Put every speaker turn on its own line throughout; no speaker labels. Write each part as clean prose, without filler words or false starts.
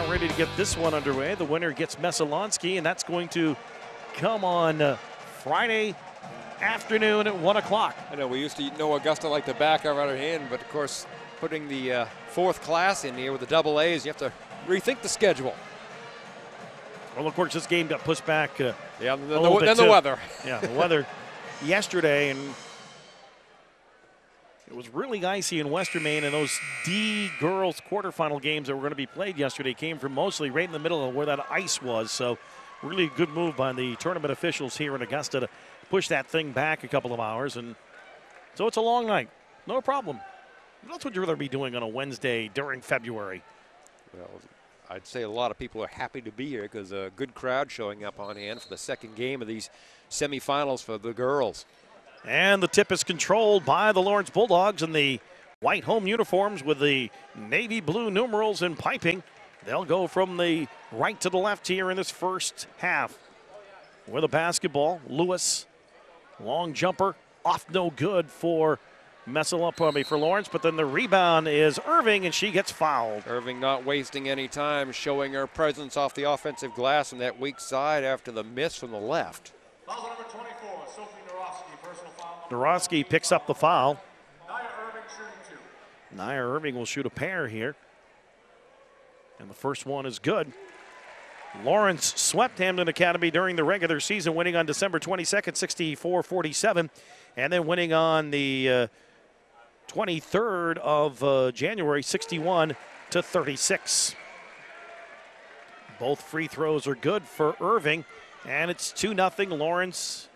about ready to get this one underway. The winner gets Messalonsky, and that's going to come on Friday afternoon at 1 o'clock.
I know we used to know Augusta like the back of our hand, but of course, putting the fourth class in here with the double A's, you have to rethink the schedule.
Well, of course, this game got pushed back.
Yeah, then the weather.
Yeah, the weather yesterday, and it was really icy in Western Maine, and those D girls quarterfinal games that were going to be played yesterday came from mostly right in the middle of where that ice was. So really a good move by the tournament officials here in Augusta to push that thing back a couple of hours. And so it's a long night. No problem. What else would you rather be doing on a Wednesday during February?
Well, I'd say a lot of people are happy to be here because a good crowd showing up on hand for the second game of these semifinals for the girls.
And the tip is controlled by the Lawrence Bulldogs in the white home uniforms with the navy blue numerals and piping. They'll go from the right to the left here in this first half. With a basketball, Lewis, long jumper, off no good for for Lawrence, but then the rebound is Irving, and she gets fouled.
Irving not wasting any time, showing her presence off the offensive glass on that weak side after the miss from the left.
Foul number 24, Sophie Narofsky, personal foul.
Narofsky picks up the foul.
Nia Irving shooting two.
Nia Irving will shoot a pair here. And the first one is good. Lawrence swept Hamden Academy during the regular season, winning on December 22nd, 64-47, and then winning on the 23rd of January, 61-36. Both free throws are good for Irving, and it's 2-0 Lawrence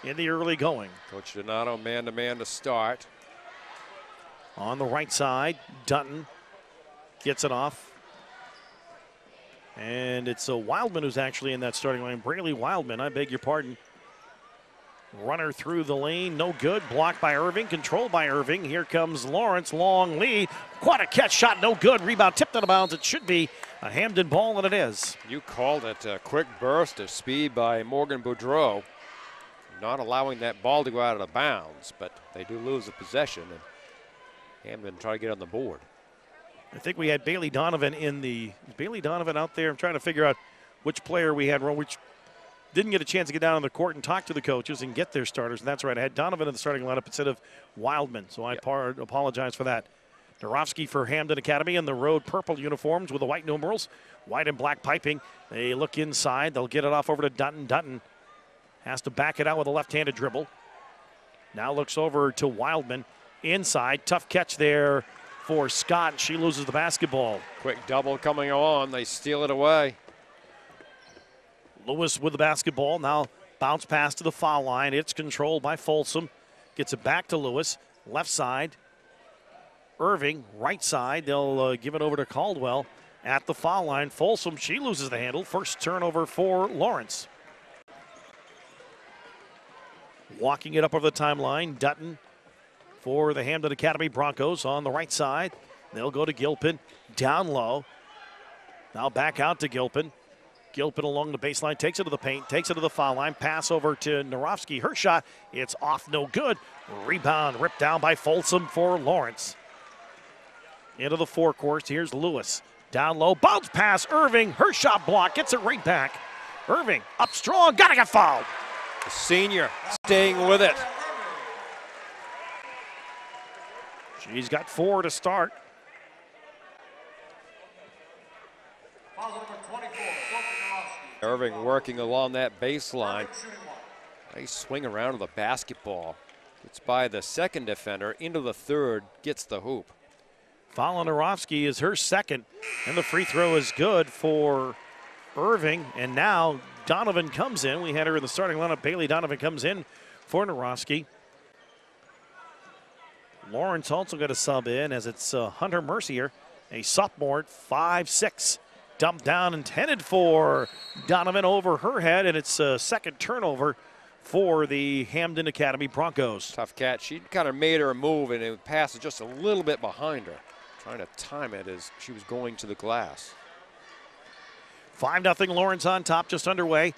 in the early going.
Coach Donato man-to-man to start.
On the right side, Dutton gets it off. And it's Wildman who's actually in that starting line. Braley Wildman, I beg your pardon. Runner through the lane, no good. Blocked by Irving, controlled by Irving. Here comes Lawrence, long lead. Quite a catch shot, no good. Rebound tipped out of bounds. It should be a Hamden ball, and it is.
You called it a quick burst of speed by Morgan Boudreau. Not allowing that ball to go out of the bounds, but they do lose the possession, and Hamden try to get on the board.
I think we had Bailey Donovan Bailey Donovan out there. I'm trying to figure out which player we had, which didn't get a chance to get down on the court and talk to the coaches and get their starters. And that's right, I had Donovan in the starting lineup instead of Wildman, so I apologize for that. Narofsky for Hamden Academy in the road purple uniforms with the white numerals, white and black piping. They look inside. They'll get it off over to Dutton. Dutton has to back it out with a left-handed dribble. Now looks over to Wildman inside. Tough catch there for Scott. She loses the basketball.
Quick double coming on. They steal it away.
Lewis with the basketball. Now bounce pass to the foul line. It's controlled by Folsom. Gets it back to Lewis. Left side. Irving, right side. They'll give it over to Caldwell at the foul line. Folsom, she loses the handle. First turnover for Lawrence. Walking it up over the timeline. Dutton for the Hamden Academy Broncos on the right side. They'll go to Gilpin, down low. Now back out to Gilpin. Gilpin along the baseline, takes it to the paint, takes it to the foul line. Pass over to Narofsky. Her shot, it's off, no good. Rebound ripped down by Folsom for Lawrence. Into the forecourt, here's Lewis. Down low, bounce pass, Irving. Her shot blocked, gets it right back. Irving up strong, gotta get fouled.
The senior staying with it.
She's got 4 to start.
Foul number 24, Sophie Narofsky.
Irving working along that baseline. Nice swing around to the basketball. Gets by the second defender, into the third, gets the hoop.
Foul on Narofsky is her second, and the free throw is good for Irving. And now Donovan comes in. We had her in the starting lineup. Bailey Donovan comes in for Narofsky. Lawrence also got a sub in as it's Hunter Mercier, a sophomore at 5'6". Dumped down, intended for Donovan over her head, and it's a second turnover for the Hamden Academy Broncos.
Tough catch. She kind of made her move, and it passes just a little bit behind her, trying to time it as she was going to the glass.
5-0 Lawrence on top, just underway.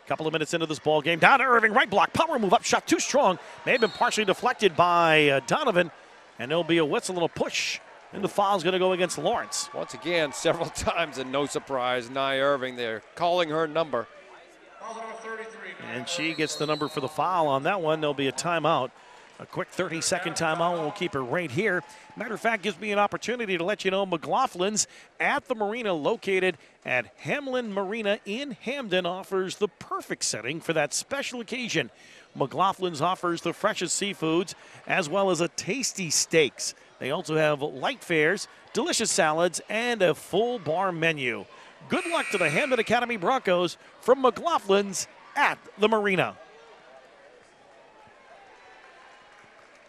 Couple of minutes into this ball game. Down to Irving, right block, power move up, shot too strong. May have been partially deflected by Donovan, and there'll be a whistle and a push And the foul's going to go against Lawrence.
Once again, several times, and no surprise, Nia Irving, they're calling her number.
Foul number 33.
And she gets the number for the foul on that one. There'll be a timeout. A quick 30-second timeout. We'll keep it right here. Matter of fact, gives me an opportunity to let you know McLaughlin's at the marina located at Hamlin Marina in Hamden offers the perfect setting for that special occasion. McLaughlin's offers the freshest seafoods as well as a tasty steaks. They also have light fares, delicious salads, and a full bar menu. Good luck to the Hamden Academy Broncos from McLaughlin's at the marina.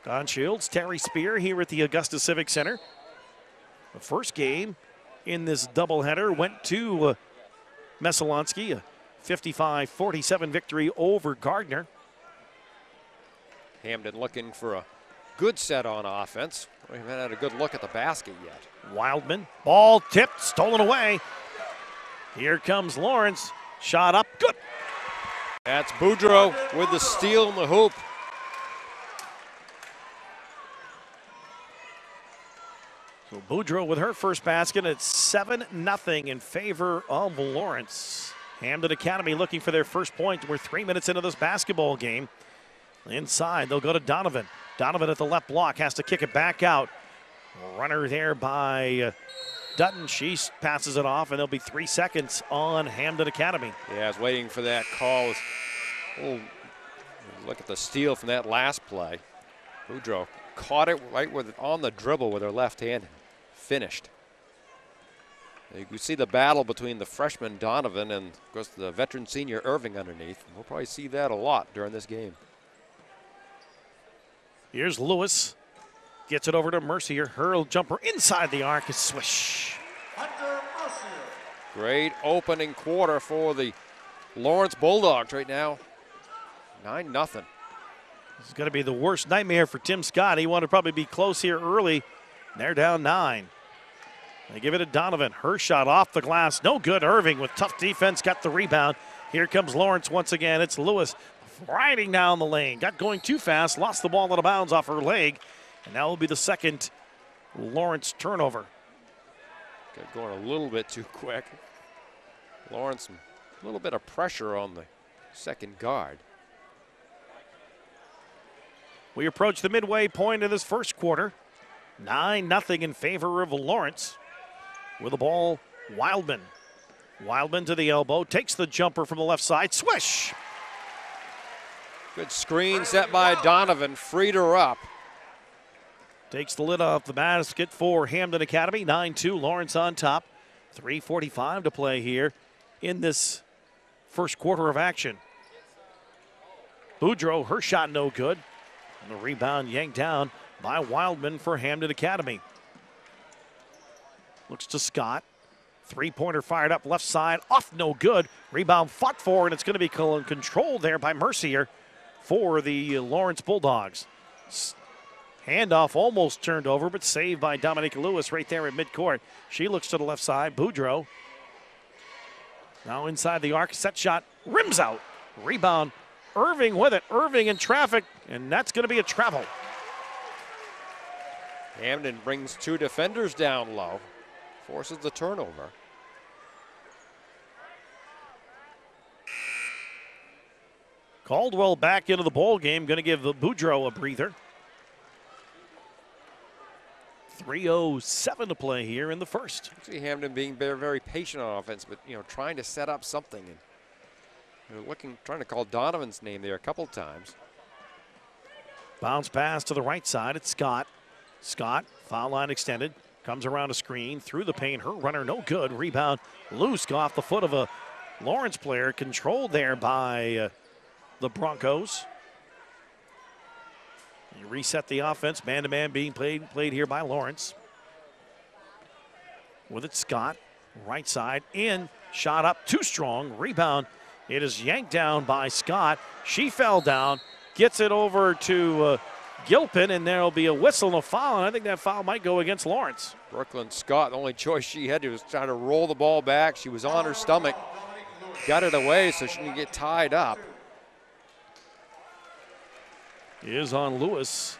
Don Shields, Terry Spear here at the Augusta Civic Center. The first game in this doubleheader went to Messalonsky, a 55-47 victory over Gardner.
Hamden looking for a good set on offense. We haven't had a good look at the basket yet.
Wildman, ball tipped, stolen away. Here comes Lawrence, shot up, good.
That's Boudreau with the steal in the hoop.
So Boudreau with her first basket. It's 7-0 in favor of Lawrence. Hamden Academy looking for their first point. We're 3 minutes into this basketball game. Inside, they'll go to Donovan. Donovan at the left block has to kick it back out. Runner there by Dutton. She passes it off, and there'll be 3 seconds on Hamden Academy.
Yeah, I was waiting for that call. Oh, look at the steal from that last play. Boudreau caught it right on the dribble with her left hand. Finished. You can see the battle between the freshman Donovan and, of course, the veteran senior Irving underneath. We'll probably see that a lot during this game.
Here's Lewis. Gets it over to Mercier. Hurl jumper inside the arc is swish.
Hunter Mercier.
Great opening quarter for the Lawrence Bulldogs right now. 9-0.
This is going to be the worst nightmare for Tim Scott. He wanted to probably be close here early. They're down 9. They give it to Donovan. Her shot off the glass. No good. Irving with tough defense got the rebound. Here comes Lawrence once again. It's Lewis riding down the lane. Got going too fast. Lost the ball out of bounds off her leg. And that will be the second Lawrence turnover.
Got going a little bit too quick. Lawrence, a little bit of pressure on the second guard.
We approach the midway point of this first quarter. 9-0 in favor of Lawrence. With the ball, Wildman. Wildman to the elbow, takes the jumper from the left side, swish!
Good screen set by Donovan, freed her up.
Takes the lid off the basket for Hamden Academy. 9-2, Lawrence on top. 3:45 to play here in this first quarter of action. Boudreau, her shot no good. And the rebound yanked down by Wildman for Hamden Academy. Looks to Scott. Three-pointer fired up left side, off no good. Rebound fought for, and it's going to be controlled there by Mercier for the Lawrence Bulldogs. Handoff almost turned over, but saved by Dominique Lewis right there at midcourt. She looks to the left side. Boudreau now inside the arc. Set shot, rims out. Rebound, Irving with it. Irving in traffic, and that's going to be a travel.
Hamden brings 2 defenders down low, forces the turnover.
Caldwell back into the ball game, going to give Boudreau a breather. 3:07 to play here in the first.
See Hamden being very, very patient on offense, but trying to set up something, and trying to call Donovan's name there a couple times.
Bounce pass to the right side. It's Scott. Scott, foul line extended, comes around a screen through the paint. Her runner no good. Rebound loose off the foot of a Lawrence player, controlled there by the Broncos. You reset the offense. Man-to-man being played here by Lawrence. With it, Scott. Right side in. Shot up too strong. Rebound. It is yanked down by Scott. She fell down. Gets it over to Gilpin, and there will be a whistle and a foul. And I think that foul might go against Lawrence.
Brooklyn Scott, the only choice she had was trying to roll the ball back. She was on her stomach. Got it away so she didn't get tied up.
Is on Lewis.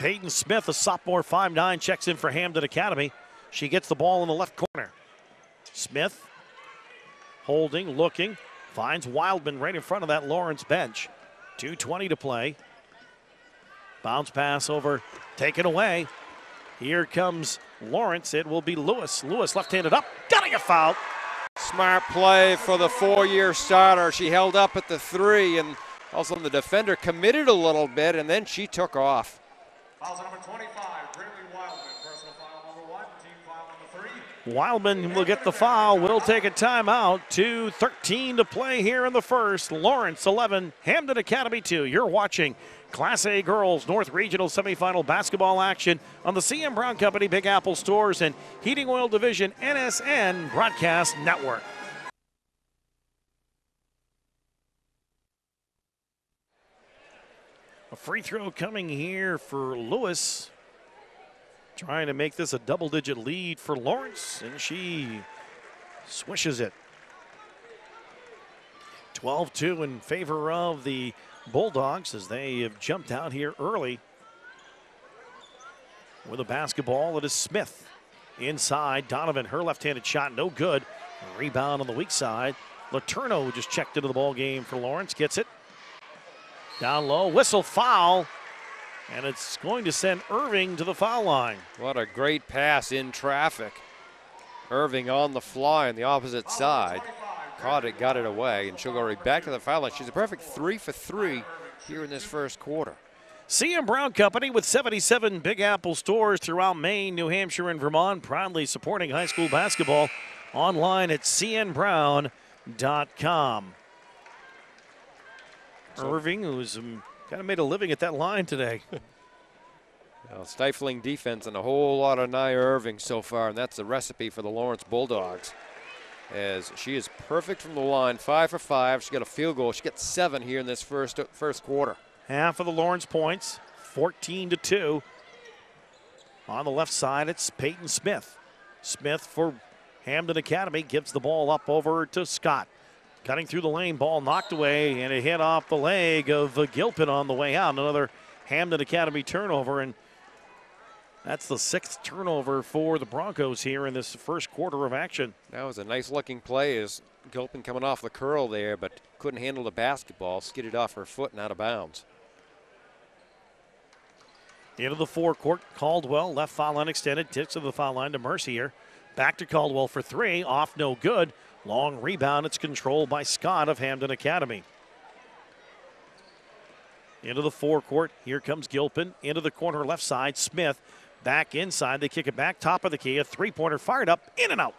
Peyton Smith, a sophomore, 5'9", checks in for Hamden Academy. She gets the ball in the left corner. Smith holding, looking, finds Wildman right in front of that Lawrence bench. 2:20 to play. Bounce pass over, taken away. Here comes Lawrence. It will be Lewis. Lewis left-handed up, getting a foul.
Smart play for the four-year starter. She held up at the 3, and also the defender committed a little bit, and then she took off.
Foul number 25, Brittany Wildman. Personal foul number 1, team foul number 3.
Wildman will get the foul. We'll take a timeout. 2:13 to play here in the first. Lawrence 11, Hamden Academy 2. You're watching Class A Girls North Regional Semifinal basketball action on the CM Brown Company Big Apple Stores and Heating Oil Division NSN Broadcast Network. A free throw coming here for Lewis. Trying to make this a double-digit lead for Lawrence, and she swishes it. 12-2 in favor of the Bulldogs as they have jumped out here early. With a basketball, it is Smith. Inside, Donovan, her left-handed shot, no good. A rebound on the weak side. Letourneau just checked into the ball game for Lawrence, gets it. Down low, whistle, foul. And it's going to send Irving to the foul line.
What a great pass in traffic. Irving on the fly on the opposite side. Caught it, got it away, and she'll go right back to the foul line. She's a perfect 3 for 3 here in this first quarter.
CM Brown Company with 77 Big Apple stores throughout Maine, New Hampshire, and Vermont, proudly supporting high school basketball online at cnbrown.com. Irving, who's kind of made a living at that line today.
Well, stifling defense and a whole lot of Nia Irving so far, and that's the recipe for the Lawrence Bulldogs. As she is perfect from the line, 5 for 5. She got a field goal. She gets 7 here in this first quarter.
Half of the Lawrence points, 14-2. On the left side, it's Peyton Smith. Smith for Hamden Academy gives the ball up over to Scott. Cutting through the lane, ball knocked away, and it hit off the leg of Gilpin on the way out. Another Hamden Academy turnover, and that's the 6th turnover for the Broncos here in this first quarter of action.
That was a nice looking play as Gilpin coming off the curl there, but couldn't handle the basketball, skidded off her foot and out of bounds.
Into the forecourt, Caldwell, left foul line extended, tips to the foul line to Mercier. Back to Caldwell for 3, off no good. Long rebound, it's controlled by Scott of Hamden Academy. Into the forecourt, here comes Gilpin. Into the corner left side, Smith. Back inside, they kick it back, top of the key. A three-pointer fired up, in and out.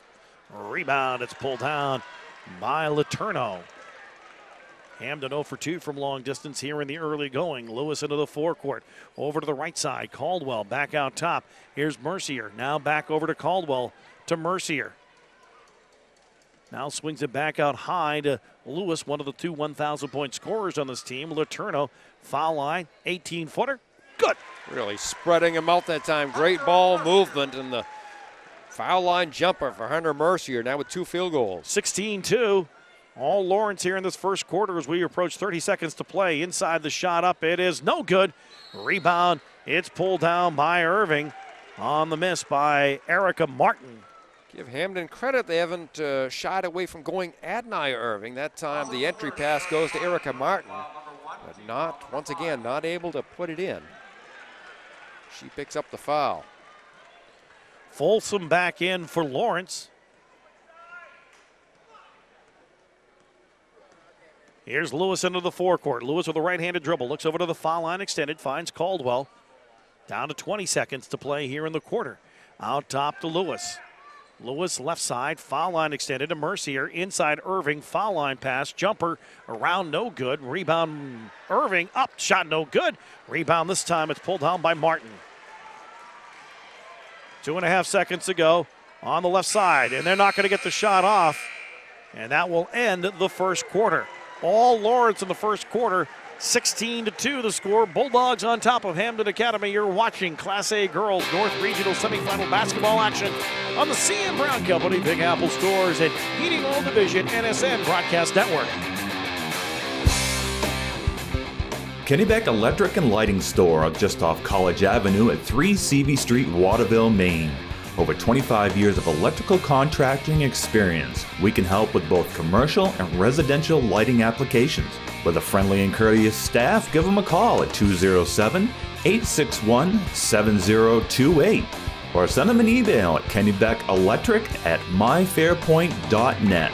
Rebound, it's pulled down by Letourneau. Hamden 0 for 2 from long distance here in the early going. Lewis into the forecourt. Over to the right side, Caldwell back out top. Here's Mercier, now back over to Caldwell to Mercier. Now swings it back out high to Lewis, one of the 2 1,000-point scorers on this team. Letourneau, foul line, 18-footer, good.
Really spreading him out that time. Great ball movement, and the foul line jumper for Hunter Mercier, now with 2 field goals.
16-2. All Lawrence here in this first quarter as we approach 30 seconds to play. Inside the shot up, it is no good. Rebound, it's pulled down by Irving. On the miss by Erica Martin.
Give Hamden credit. They haven't shied away from going at Nia Irving. That time the entry pass goes to Erica Martin, but once again, not able to put it in. She picks up the foul.
Folsom back in for Lawrence. Here's Lewis into the forecourt. Lewis with a right-handed dribble. Looks over to the foul line extended. Finds Caldwell. Down to 20 seconds to play here in the quarter. Out top to Lewis. Lewis left side. Foul line extended to Mercier. Inside Irving. Foul line pass. Jumper around no good. Rebound Irving. Up. Shot no good. Rebound this time. It's pulled down by Martin. 2.5 seconds to go on the left side. And they're not going to get the shot off. And that will end the first quarter. All Lawrence in the first quarter, 16-2 the score. Bulldogs on top of Hamden Academy. You're watching Class A Girls North Regional Semifinal basketball action on the CM Brown Company Big Apple Stores and Heating Oil Division NSN Broadcast Network.
Kennebec Electric and Lighting Store just off College Avenue at 3 CV Street, Waterville, Maine. Over 25 years of electrical contracting experience, we can help with both commercial and residential lighting applications. With a friendly and courteous staff, give them a call at 207-861-7028 or send them an email at kennebecelectric@myfairpoint.net.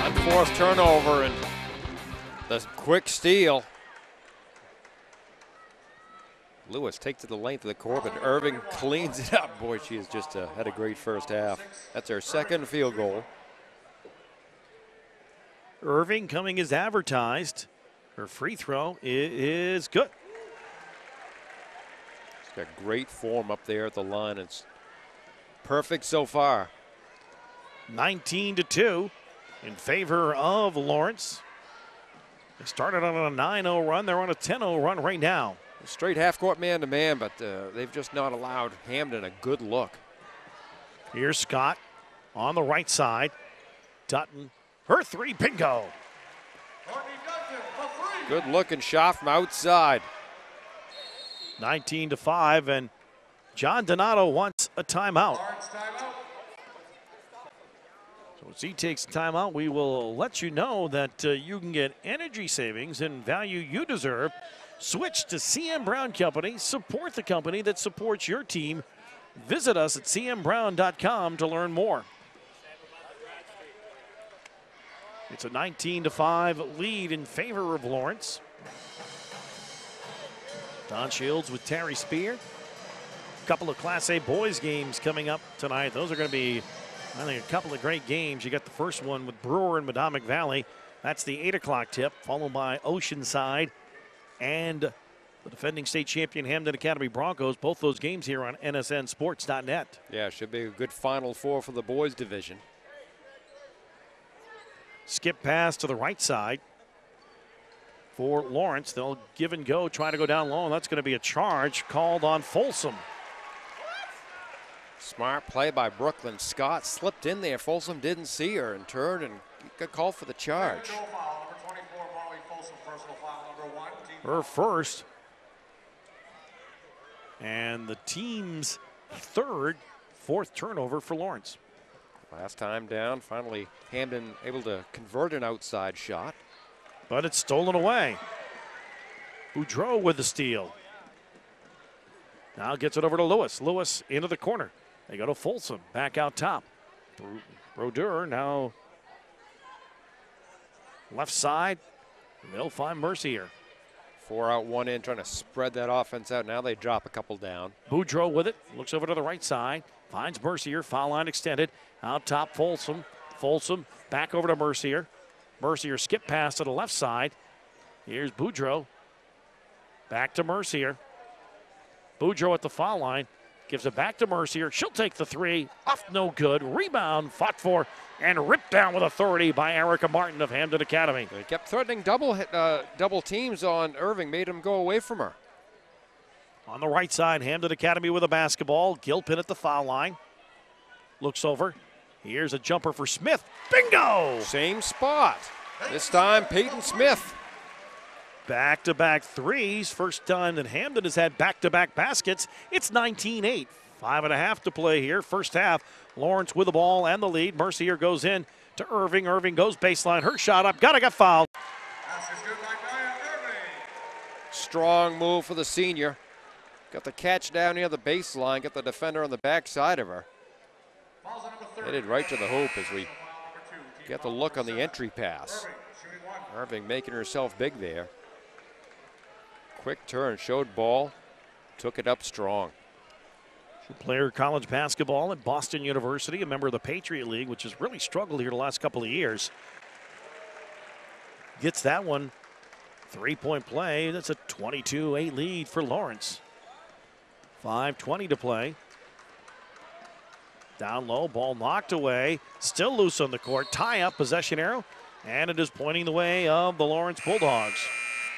Unforced turnover and the quick steal. Lewis takes to the length of the court, but Irving cleans it up. Boy, she has just had a great first half. That's her second field goal.
Irving coming as advertised. Her free throw is good.
She's got great form up there at the line. It's perfect so far.
19-2 in favor of Lawrence. They started on a 9-0 run. They're on a 10-0 run right now.
Straight half-court man-to-man, but they've just not allowed Hamden a good look.
Here's Scott on the right side. Dutton, her three, bingo.
Good looking shot from outside.
19-5, and John Donato wants a timeout. So as he takes a timeout, we will let you know that you can get energy savings and value you deserve. Switch to CM Brown Company. Support the company that supports your team. Visit us at cmbrown.com to learn more. It's a 19-5 lead in favor of Lawrence. Don Shields with Terry Spear. A couple of Class A boys games coming up tonight. Those are going to be, I think, a couple of great games. You got the first one with Brewer and Madomic Valley. That's the 8 o'clock tip, followed by Oceanside and the defending state champion Hamden Academy Broncos. Both those games here on nsnsports.net.
Yeah, should be a good Final Four for the boys division.
Skip pass to the right side for Lawrence. They'll give and go, try to go down low, and that's going to be a charge called on Folsom.
Smart play by Brooklyn. Scott slipped in there. Folsom didn't see her and turned and got called for the charge.
Her first. And the team's fourth turnover for Lawrence.
Last time down, finally Hamden able to convert an outside shot.
But it's stolen away. Boudreau with the steal. Now gets it over to Lewis. Lewis into the corner. They go to Folsom, back out top. Brodeur now left side. They'll find Mercier.
4 out, 1 in, trying to spread that offense out. Now they drop a couple down.
Boudreau with it, looks over to the right side, finds Mercier, foul line extended. Out top, Folsom. Folsom back over to Mercier. Mercier skip pass to the left side. Here's Boudreau. Back to Mercier. Boudreau at the foul line. Gives it back to Mercier. She'll take the three. Off no good. Rebound fought for and ripped down with authority by Erica Martin of Hamden Academy.
They kept threatening double teams on Irving, made him go away from her.
On the right side, Hamden Academy with a basketball. Gilpin at the foul line. Looks over. Here's a jumper for Smith. Bingo!
Same spot. This time, Peyton Smith.
Back-to-back threes. First time that Hamden has had back-to-back baskets. It's 19-8. 5.5 to play here. First half, Lawrence with the ball and the lead. Mercier goes in to Irving. Irving goes baseline. Her shot up. Got fouled.
Strong move for the senior. Got the catch down near the baseline. Got the defender on the backside of her. Headed right to the hoop as we get the look on the entry pass. Irving making herself big there. Quick turn, showed ball, took it up strong.
She'll play her college basketball at Boston University, a member of the Patriot League, which has really struggled here the last couple of years. Gets that one. 3-point play. That's a 22-8 lead for Lawrence. 5:20 to play. Down low, ball knocked away. Still loose on the court. Tie up, possession arrow. And it is pointing the way of the Lawrence Bulldogs.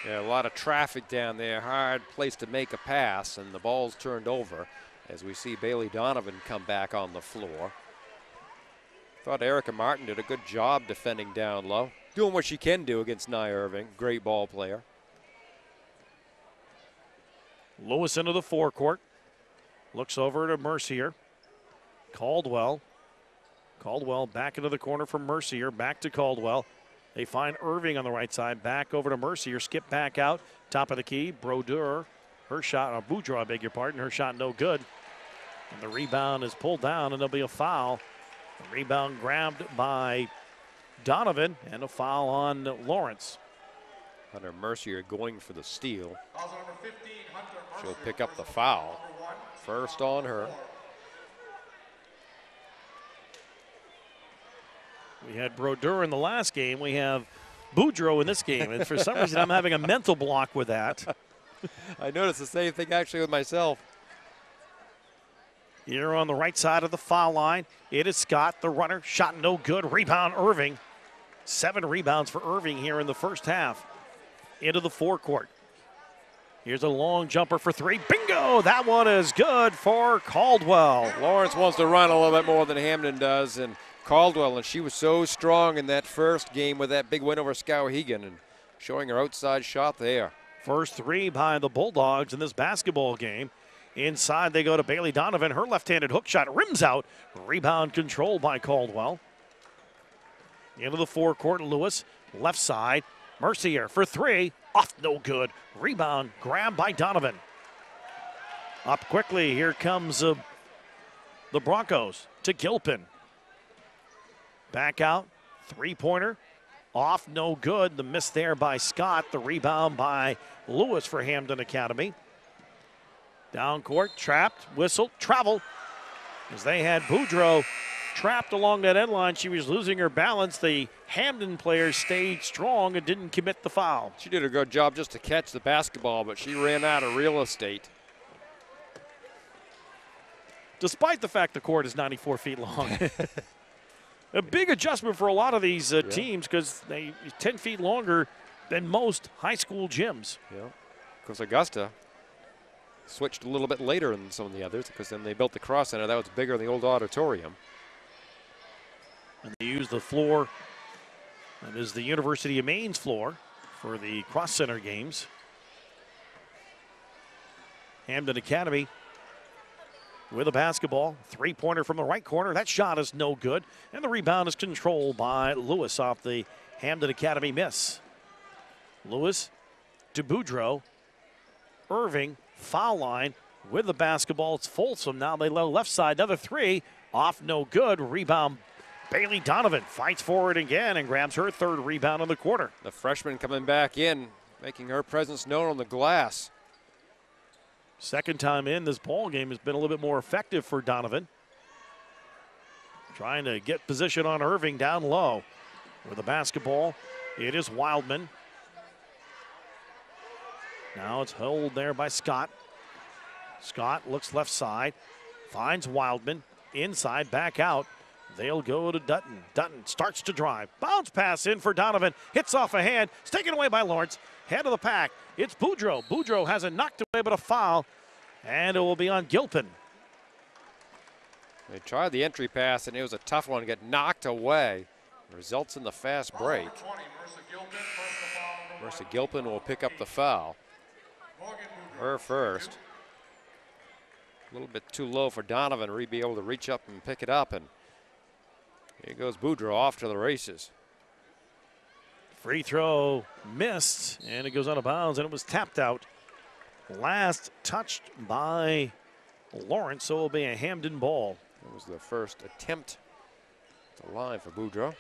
Yeah, a lot of traffic down there. Hard place to make a pass, and the ball's turned over as we see Bailey Donovan come back on the floor. Thought Erica Martin did a good job defending down low. doing what she can do against Nia Irving. Great ball player.
Lewis into the forecourt. Looks over to Mercier. Caldwell. Caldwell back into the corner from Mercier. Back to Caldwell. They find Irving on the right side. Back over to Mercier. Skip back out. Top of the key. Brodeur. Her shot, Boudreau, I beg your pardon. Her shot no good. And the rebound is pulled down, and there'll be a foul. The rebound grabbed by Donovan, and a foul on Lawrence.
Hunter Mercier going for the steal.
Calls number 15, Hunter Mercier.
She'll pick up the foul.
Number 1.
First on her.
We had Brodeur in the last game. We have Boudreau in this game. And for some reason, I'm having a mental block with that.
I noticed the same thing actually with myself.
Here on the right side of the foul line, it is Scott, the runner. Shot no good. Rebound, Irving. 7 rebounds for Irving here in the first half. Into the forecourt. Here's a long jumper for 3. Bingo! That one is good for Caldwell.
Lawrence wants to run a little bit more than Hamden does, and Caldwell, and she was so strong in that first game with that big win over Skowhegan, and showing her outside shot there.
First 3 by the Bulldogs in this basketball game. Inside they go to Bailey Donovan. Her left-handed hook shot rims out. Rebound controlled by Caldwell. Into the forecourt, Lewis. Left side. Mercier for 3. Off no good. Rebound grabbed by Donovan. Up quickly. Here comes the Broncos to Gilpin. Back out. 3-pointer. Off no good. The miss there by Scott. The rebound by Lewis for Hamden Academy. Down court, trapped, whistle, travel. As they had Boudreau trapped along that end line, she was losing her balance. The Hamden players stayed strong and didn't commit the foul.
She did a good job just to catch the basketball, but she ran out of real estate.
Despite the fact the court is 94 feet long. A big adjustment for a lot of these teams because they 10 feet longer than most high school gyms.
Yeah, because Augusta switched a little bit later than some of the others because then they built the cross center. That was bigger than the old auditorium.
And they use the floor. That is the University of Maine's floor for the cross center games. Hamden Academy with a basketball. 3-pointer from the right corner. That shot is no good. And the rebound is controlled by Lewis off the Hamden Academy miss. Lewis to Boudreau. Irving, foul line with the basketball. It's Folsom. Now they low left side. Another 3. Off no good. Rebound. Bailey Donovan fights forward again and grabs her 3rd rebound in the quarter.
The freshman coming back in, making her presence known on the glass.
Second time in this ball game has been a little bit more effective for Donovan. Trying to get position on Irving down low. With the basketball, it is Wildman. Now it's held there by Scott. Scott looks left side, finds Wildman. Inside, back out. They'll go to Dutton. Dutton starts to drive. Bounce pass in for Donovan. Hits off a hand. It's taken away by Lawrence. Head of the pack. It's Boudreau. Boudreau has it knocked away, but a foul. And it will be on Gilpin.
They tried the entry pass, and it was a tough one. Got knocked away. Results in the fast break. Mercy Gilpin will pick up the foul. Her first. A little bit too low for Donovan to be able to reach up and pick it up. And here goes Boudreau off to the races.
Free throw missed, and it goes out of bounds, and it was tapped out. Last touched by Lawrence, so it will be a Hamden ball.
It was the first attempt at the line for Boudreau.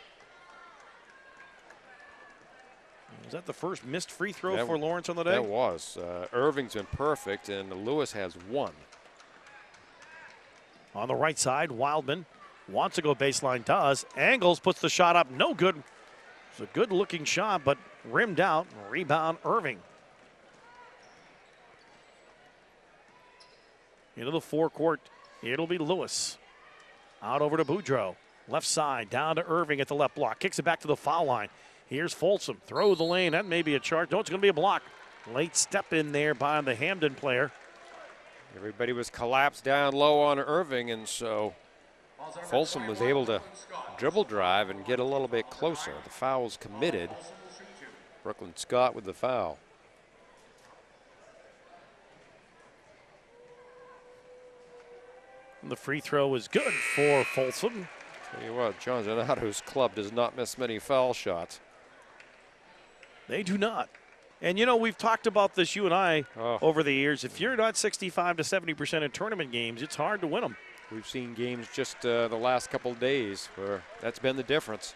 Was that the first missed free throw for Lawrence on the day?
That was. Irving's been perfect, and Lewis has 1.
On the right side, Wildman wants to go baseline, does. Angles, puts the shot up, no good. It's a good-looking shot, but rimmed out. Rebound, Irving. Into the forecourt, it'll be Lewis. Out over to Boudreau. Left side, down to Irving at the left block. Kicks it back to the foul line. Here's Folsom. Throw the lane. That may be a charge. No, it's going to be a block. Late step in there by the Hamden player.
Everybody was collapsed down low on Irving, and so Folsom was able to dribble drive and get a little bit closer. The foul's committed. Brooklyn Scott with the foul.
And the free throw is good for Folsom.
Tell you what, John Zanotto's club does not miss many foul shots.
They do not. And you know, we've talked about this, you and I, over the years. If you're not 65 to 70% in tournament games, it's hard to win them.
We've seen games just the last couple of days where that's been the difference.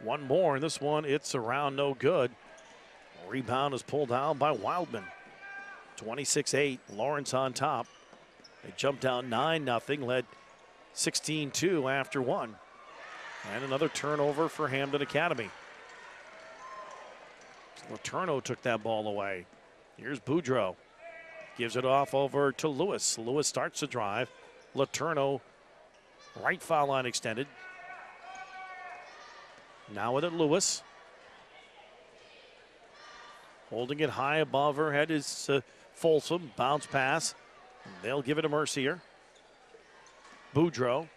One more, and this one, it's around no good. Rebound is pulled down by Wildman. 26-8, Lawrence on top. They jumped down 9-0, led 16-2 after one. And another turnover for Hamden Academy. Letourneau took that ball away. Here's Boudreau. Gives it off over to Lewis. Lewis starts the drive. Letourneau, right foul line extended. Now with it, Lewis. Holding it high above her head is Folsom. Bounce pass. They'll give it to Mercier. Boudreau.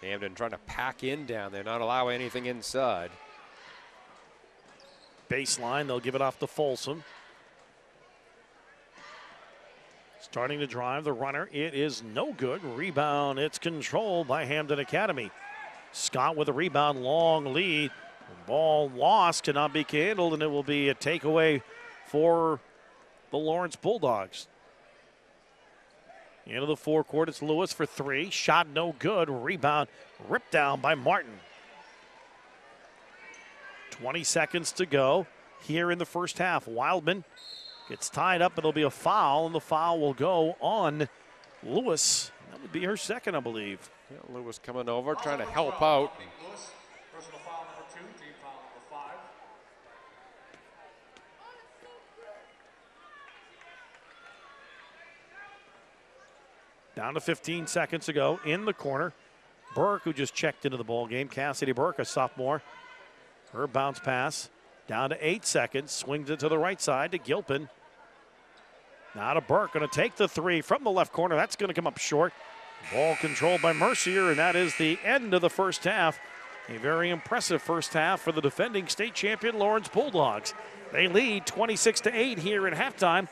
Hamden trying to pack in down there, not allow anything inside.
Baseline, they'll give it off to Folsom. Starting to drive the runner. It is no good. Rebound, it's controlled by Hamden Academy. Scott with a rebound, long lead. Ball lost, cannot be handled, and it will be a takeaway for the Lawrence Bulldogs. Into the forecourt, it's Lewis for three. Shot no good. Rebound ripped down by Martin. 20 seconds to go here in the first half. Wildman gets tied up. It'll be a foul, and the foul will go on Lewis. That would be her second, I believe.
Yeah, Lewis coming over, trying to help out.
Lewis, personal foul number 2, team foul number 5.
Down to 15 seconds to go in the corner. Burke, who just checked into the ball game. Cassidy Burke, a sophomore. Her bounce pass down to 8 seconds. Swings it to the right side to Gilpin. Now to Burke, going to take the three from the left corner. That's going to come up short. Ball controlled by Mercier, and that is the end of the first half. A very impressive first half for the defending state champion Lawrence Bulldogs. They lead 26-8 here at halftime.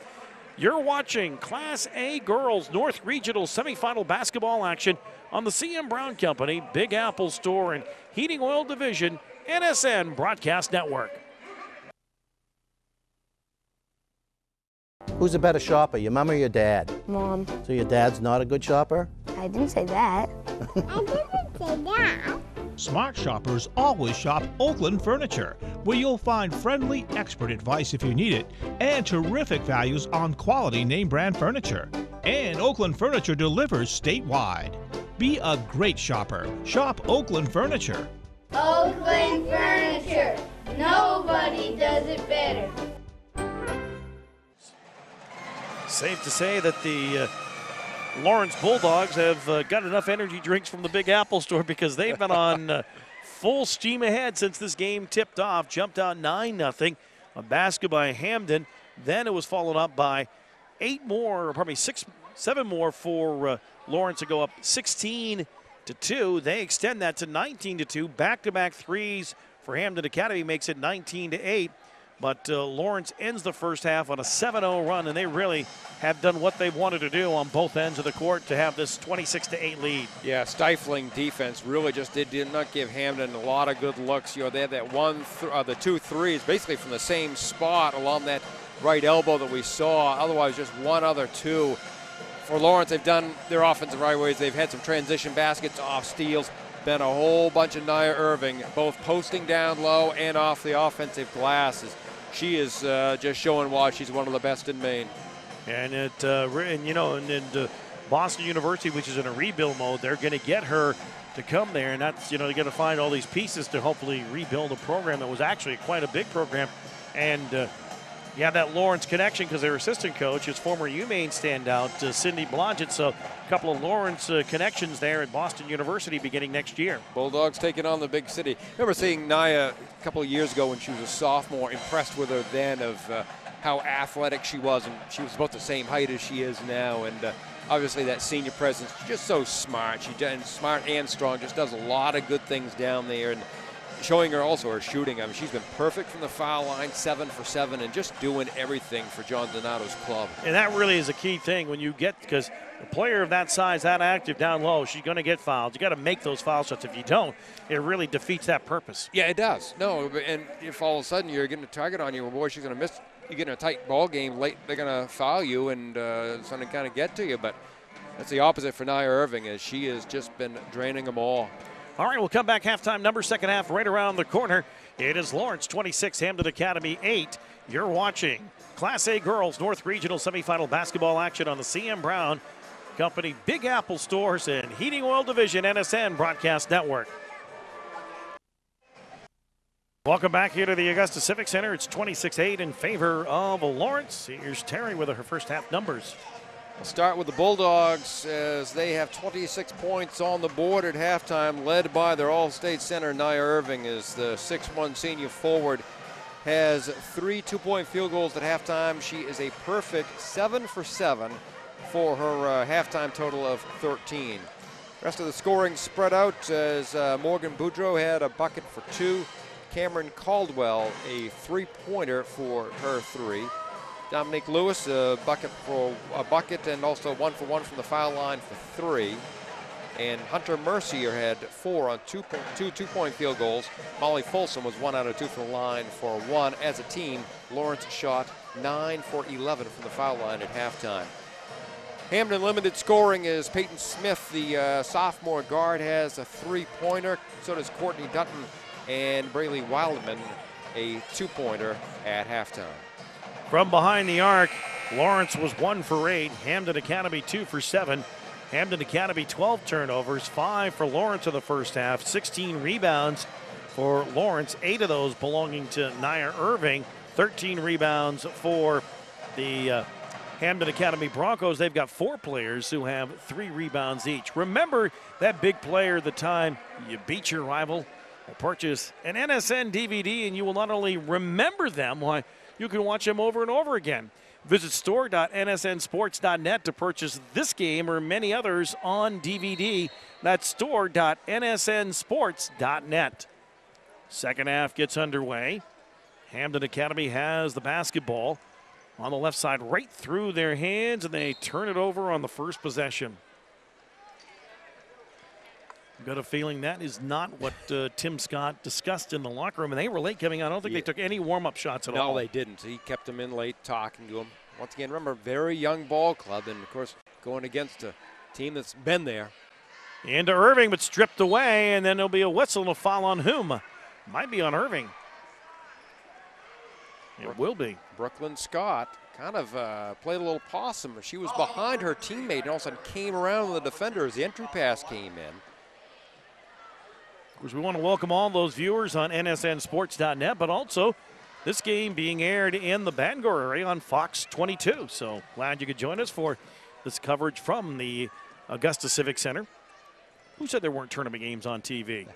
You're watching Class A Girls North Regional Semifinal basketball action on the CM Brown Company, Big Apple Store and Heating Oil Division, NSN Broadcast Network.
Who's a better shopper, your mom or your dad?
Mom.
So your dad's not a good shopper?
I didn't say that.
I didn't say that.
Smart shoppers always shop Oakland Furniture, where you'll find friendly, expert advice if you need it, and terrific values on quality name brand furniture. And Oakland Furniture delivers statewide. Be a great shopper. Shop Oakland Furniture.
Oakland Furniture. Nobody does it better.
Safe to say that the Lawrence Bulldogs have got enough energy drinks from the Big Apple Store, because they've been on full steam ahead since this game tipped off. Jumped out 9-0. A basket by Hamden. Then it was followed up by 7 more for Lawrence to go up 16-2. They extend that to 19-2. Back-to-back threes for Hamden Academy makes it 19-8. But Lawrence ends the first half on a 7-0 run, and they really have done what they wanted to do on both ends of the court to have this 26-8 lead.
Yeah, stifling defense really just did not give Hamden a lot of good looks. You know, they had that the 2 threes basically from the same spot along that right elbow that we saw. Otherwise, just one other two. For Lawrence, they've done their offensive right ways. They've had some transition baskets off steals. Been a whole bunch of Nia Irving, both posting down low and off the offensive glasses. She is just showing why she's one of the best in Maine.
And Boston University, which is in a rebuild mode, they're going to get her to come there, and that's, they're going to find all these pieces to hopefully rebuild a program that was actually quite a big program. And you have that Lawrence connection because their assistant coach is former UMaine standout Cindy Blodgett. So a couple of Lawrence connections there at Boston University beginning next year.
Bulldogs taking on the big city. I remember seeing Nia a couple of years ago when she was a sophomore, impressed with her then of how athletic she was, and she was about the same height as she is now. And obviously that senior presence, she's just so smart. Smart and strong, just does a lot of good things down there. And showing her also her shooting. I mean, she's been perfect from the foul line, 7 for 7, and just doing everything for John Donato's club.
And that really is a key thing when you get, because a player of that size, that active down low, she's going to get fouled. You got to make those foul shots. If you don't, it really defeats that purpose.
Yeah, it does. No, and if all of a sudden you're getting a target on you, well, boy, she's going to miss. You get in a tight ball game late, they're going to foul you, and it's going to kind of get to you. But that's the opposite for Nia Irving, as she has just been draining them all.
All right, we'll come back halftime number, second half right around the corner. It is Lawrence 26, Hampden Academy 8. You're watching Class A Girls North Regional Semifinal basketball action on the CM Brown Company Big Apple Stores and Heating Oil Division NSN Broadcast Network. Welcome back here to the Augusta Civic Center. It's 26-8 in favor of Lawrence. Here's Terry with her first half numbers.
We'll start with the Bulldogs as they have 26 points on the board at halftime, led by their All-State center, Nia Irving, as the 6'1 senior forward has 3 two-point field goals at halftime. She is a perfect 7 for 7 for her halftime total of 13. Rest of the scoring spread out as Morgan Boudreau had a bucket for 2. Cameron Caldwell a 3-pointer for her 3. Dominique Lewis a bucket and also 1 for 1 from the foul line for 3. And Hunter Mercier had 4 on 2 two-point field goals. Molly Folsom was 1 out of 2 from the line for 1. As a team, Lawrence shot 9 for 11 from the foul line at halftime. Hampden limited scoring as Peyton Smith, the sophomore guard, has a 3-pointer. So does Courtney Dutton and Braylee Wildman a 2-pointer at halftime.
From behind the arc, Lawrence was 1 for 8. Hampden Academy 2 for 7. Hampden Academy 12 turnovers, 5 for Lawrence in the first half, 16 rebounds for Lawrence, 8 of those belonging to Nia Irving, 13 rebounds for the Hampden Academy Broncos. They've got 4 players who have 3 rebounds each. Remember that big player the time you beat your rival? Well, purchase an NSN DVD and you will not only remember them, why, you can watch them over and over again. Visit store.nsnsports.net to purchase this game or many others on DVD. That's store.nsnsports.net. Second half gets underway. Hampden Academy has the basketball on the left side right through their hands, and they turn it over on the first possession. Got a feeling that is not what Tim Scott discussed in the locker room, and they were late coming out. I don't think they took any warm-up shots at all.
No, they didn't. He kept them in late, talking to them. Once again, remember, very young ball club, and of course, going against a team that's been there.
Into Irving, but stripped away, and then there'll be a whistle and a foul on whom? Might be on Irving. It will be.
Brooklyn Scott kind of played a little possum. She was behind her teammate and all of a sudden came around the defender as the entry pass came in.
Of course, we want to welcome all those viewers on nsnsports.net, but also this game being aired in the Bangor area on Fox 22. So glad you could join us for this coverage from the Augusta Civic Center. Who said there weren't tournament games on TV?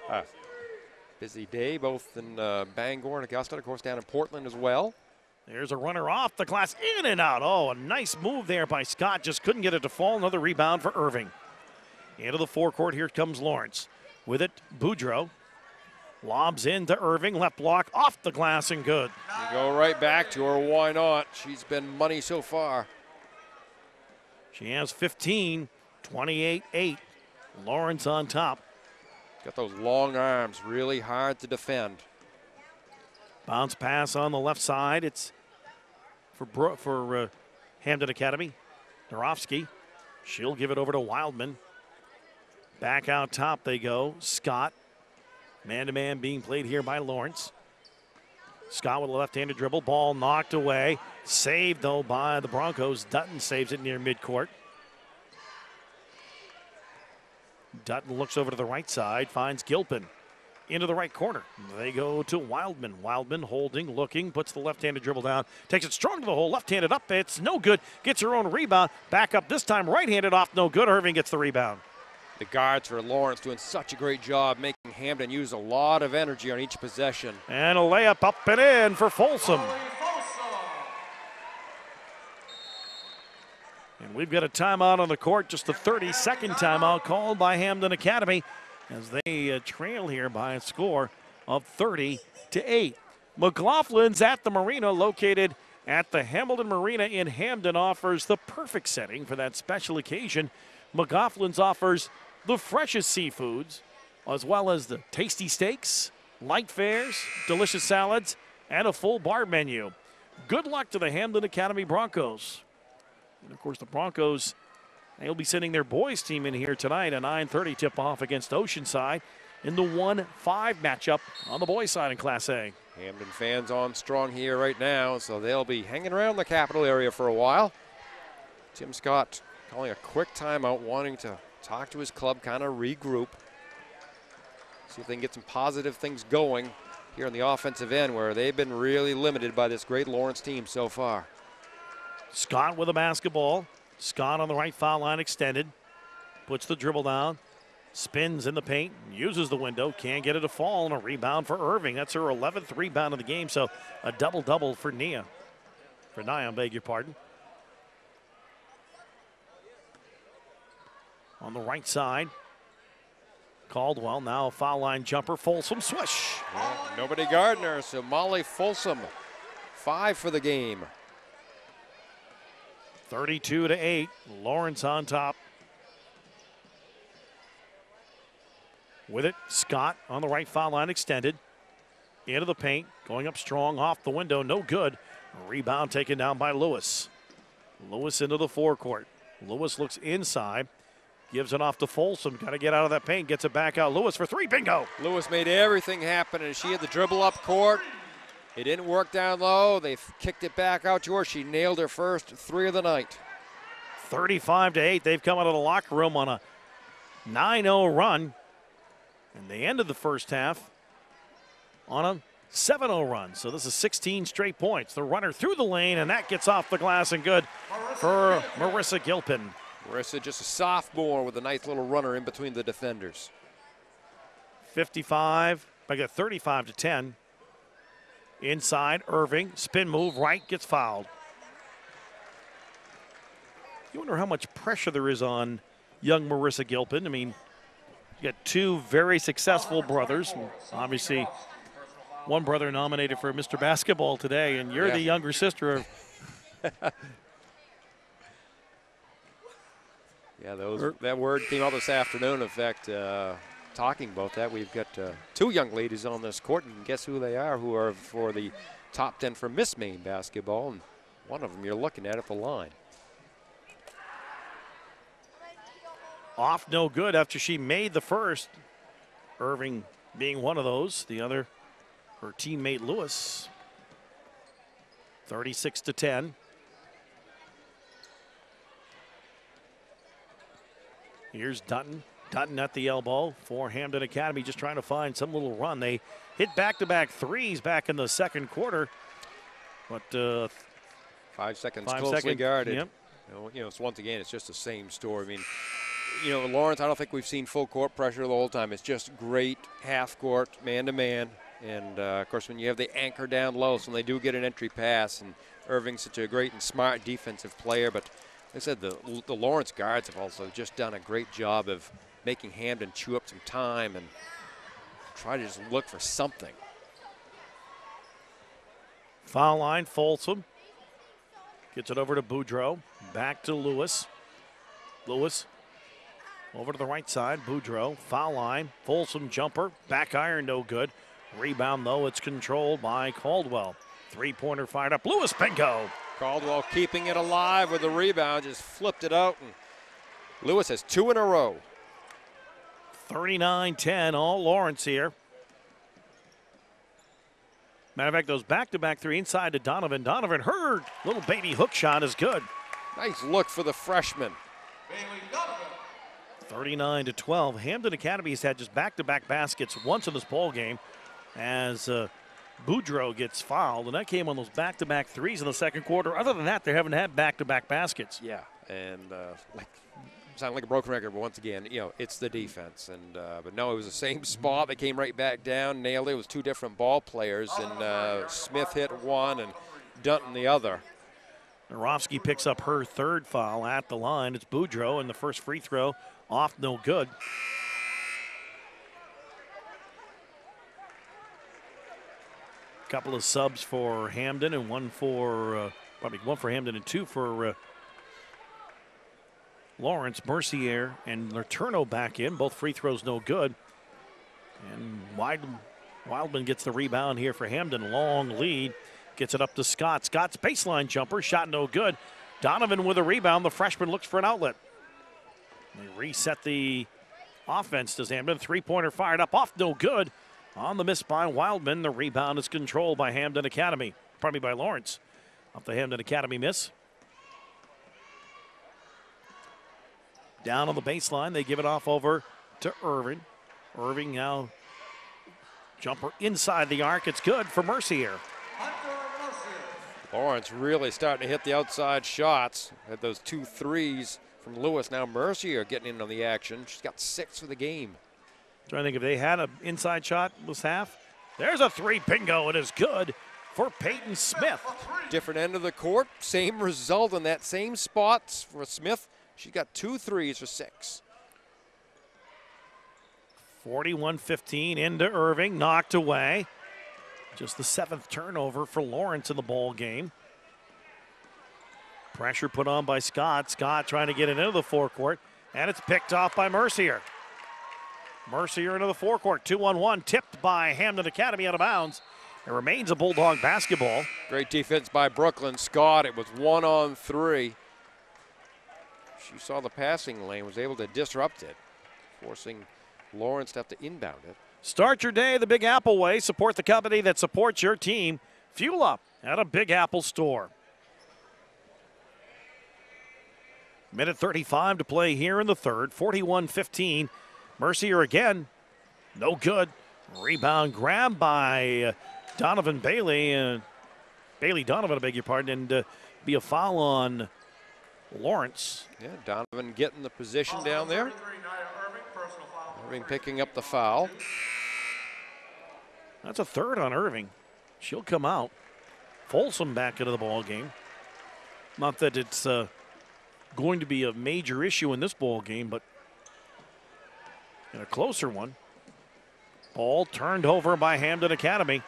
Busy day, both in Bangor and Augusta, of course, down in Portland as well.
There's a runner off the glass, in and out. Oh, a nice move there by Scott. Just couldn't get it to fall. Another rebound for Irving. Into the forecourt, here comes Lawrence. With it, Boudreau lobs into Irving, left block, off the glass and good.
You go right back to her, why not? She's been money so far.
She has 15, 28-8. Lawrence on top.
Got those long arms, really hard to defend.
Bounce pass on the left side. It's for Hampden Academy. Dorofsky, she'll give it over to Wildman. Back out top they go. Scott, man-to-man being played here by Lawrence. Scott with a left-handed dribble. Ball knocked away. Saved, though, by the Broncos. Dutton saves it near midcourt. Dutton looks over to the right side, finds Gilpin into the right corner. They go to Wildman. Wildman holding, looking, puts the left-handed dribble down, takes it strong to the hole, left-handed up. It's no good. Gets her own rebound. Back up this time, right-handed off, no good. Irving gets the rebound.
The guards for Lawrence doing such a great job making Hampden use a lot of energy on each possession.
And a layup up and in for Folsom. And we've got a timeout on the court, just the 32nd timeout called by Hamden Academy as they trail here by a score of 30-8. McLaughlin's at the Marina, located at the Hamilton Marina in Hamden, offers the perfect setting for that special occasion. McLaughlin's offers the freshest seafoods, as well as the tasty steaks, light fares, delicious salads, and a full bar menu. Good luck to the Hamden Academy Broncos. And of course, the Broncos, they'll be sending their boys team in here tonight, a 9:30 tip-off against Oceanside in the 1-5 matchup on the boys' side in Class A.
Hamden fans on strong here right now, so they'll be hanging around the capital area for a while. Tim Scott calling a quick timeout, wanting to talk to his club, kind of regroup, see if they can get some positive things going here on the offensive end, where they've been really limited by this great Lawrence team so far.
Scott with a basketball. Scott on the right foul line extended. Puts the dribble down. Spins in the paint. Uses the window. Can't get it to fall. And a rebound for Irving. That's her 11th rebound of the game. So a double-double for Nia. For Nia, beg your pardon. On the right side. Caldwell now a foul line jumper. Folsom swish.
Yeah, nobody Gardner, so Molly Folsom, 5 for the game.
32-8. Lawrence on top. With it, Scott on the right foul line extended. Into the paint, going up strong, off the window, no good. Rebound taken down by Lewis. Lewis into the forecourt. Lewis looks inside, gives it off to Folsom. Got to get out of that paint, gets it back out. Lewis for three, bingo.
Lewis made everything happen, and she had the dribble up court. It didn't work down low. They kicked it back out to her. She nailed her first 3 of the night.
35-8. They've come out of the locker room on a 9-0 run. And they ended the first half on a 7-0 run. So this is 16 straight points. The runner through the lane, and that gets off the glass and good for Marissa Gilpin.
Marissa just a sophomore with a nice little runner in between the defenders.
35-10. Inside, Irving, spin move, right, gets fouled. You wonder how much pressure there is on young Marissa Gilpin. I mean, you got 2 very successful brothers. Obviously, one brother nominated for Mr. Basketball today, and you're the younger sister of.
Yeah, that word came out this afternoon. In fact, talking about that, we've got 2 young ladies on this court, and guess who they are, who are for the top 10 for Miss Maine basketball, and one of them you're looking at the line.
Off no good after she made the first. Irving being one of those. The other, her teammate Lewis. 36-10. Here's Dutton. Dutton at the elbow for Hamden Academy, just trying to find some little run. They hit back-to-back threes back in the second quarter. But
5 seconds
5
closely
seconds,
guarded.
Yep.
You know, it's once again, it's just the same story. I mean, you know, Lawrence, I don't think we've seen full court pressure the whole time. It's just great half court, man-to-man. And, of course, when you have the anchor down low, so when they do get an entry pass, and Irving's such a great and smart defensive player. But like I said, the Lawrence guards have also just done a great job of making Hamden chew up some time and try to just look for something.
Foul line, Folsom. Gets it over to Boudreau. Back to Lewis. Lewis over to the right side. Boudreau, foul line. Folsom jumper. Back iron, no good. Rebound, though, it's controlled by Caldwell. Three-pointer fired up. Lewis, bingo.
Caldwell keeping it alive with the rebound. Just flipped it out. And Lewis has 2 in a row.
39-10, all Lawrence here. Matter of fact, those back-to-back 3 inside to Donovan. Donovan, her little baby hook shot is good.
Nice look for the freshman.
39-12. Hamden Academy has had just back-to-back baskets once in this ball game as Boudreau gets fouled, and that came on those back-to-back threes in the second quarter. Other than that, they haven't had back-to-back baskets.
Yeah, and sound like a broken record, but once again, you know, it's the defense. And but no, it was the same spot. They came right back down, nailed it. It was 2 different ball players, and Smith hit one and Dunton the other.
Narofsky picks up her third foul at the line. It's Boudreau, and the first free throw off, no good. Couple of subs for Hamden and one for Hamden and two for Lawrence. Mercier and Letourneau back in. Both free throws no good. And Wildman gets the rebound here for Hamden. Long lead. Gets it up to Scott. Scott's baseline jumper. Shot no good. Donovan with a rebound. The freshman looks for an outlet. They reset the offense. Does Hamden? Three-pointer fired up. Off no good. On the miss by Wildman. The rebound is controlled by Hamden Academy. Pardon me, by Lawrence. Off the Hamden Academy miss. Down on the baseline. They give it off over to Irving. Irving now jumper inside the arc. It's good for Mercier.
Lawrence really starting to hit the outside shots. Had those 2 threes from Lewis. Now Mercier getting in on the action. She's got 6 for the game.
Trying to think if they had an inside shot this half. There's a three. Bingo. It is good for Peyton Smith.
Different end of the court. Same result in that same spot for Smith. She's got 2 threes for 6.
41-15 into Irving. Knocked away. Just the 7th turnover for Lawrence in the ball game. Pressure put on by Scott. Scott trying to get it into the forecourt, and it's picked off by Mercier. Mercier into the forecourt. 2-on-1, tipped by Hamden Academy out of bounds. It remains a Bulldog basketball.
Great defense by Brooklyn. Scott, it was 1-on-3. She saw the passing lane, was able to disrupt it, forcing Lawrence to have to inbound it.
Start your day the Big Apple way. Support the company that supports your team. Fuel up at a Big Apple store. Minute 35 to play here in the third. 41-15. Mercier again. No good. Rebound grab by Donovan Bailey. Bailey Donovan, I beg your pardon. And be a foul on Lawrence.
Yeah, Donovan getting the position down there. Irving picking up the foul.
That's a third on Irving. She'll come out. Folsom back into the ball game. Not that it's going to be a major issue in this ball game, but in a closer one. Ball turned over by Hamden Academy.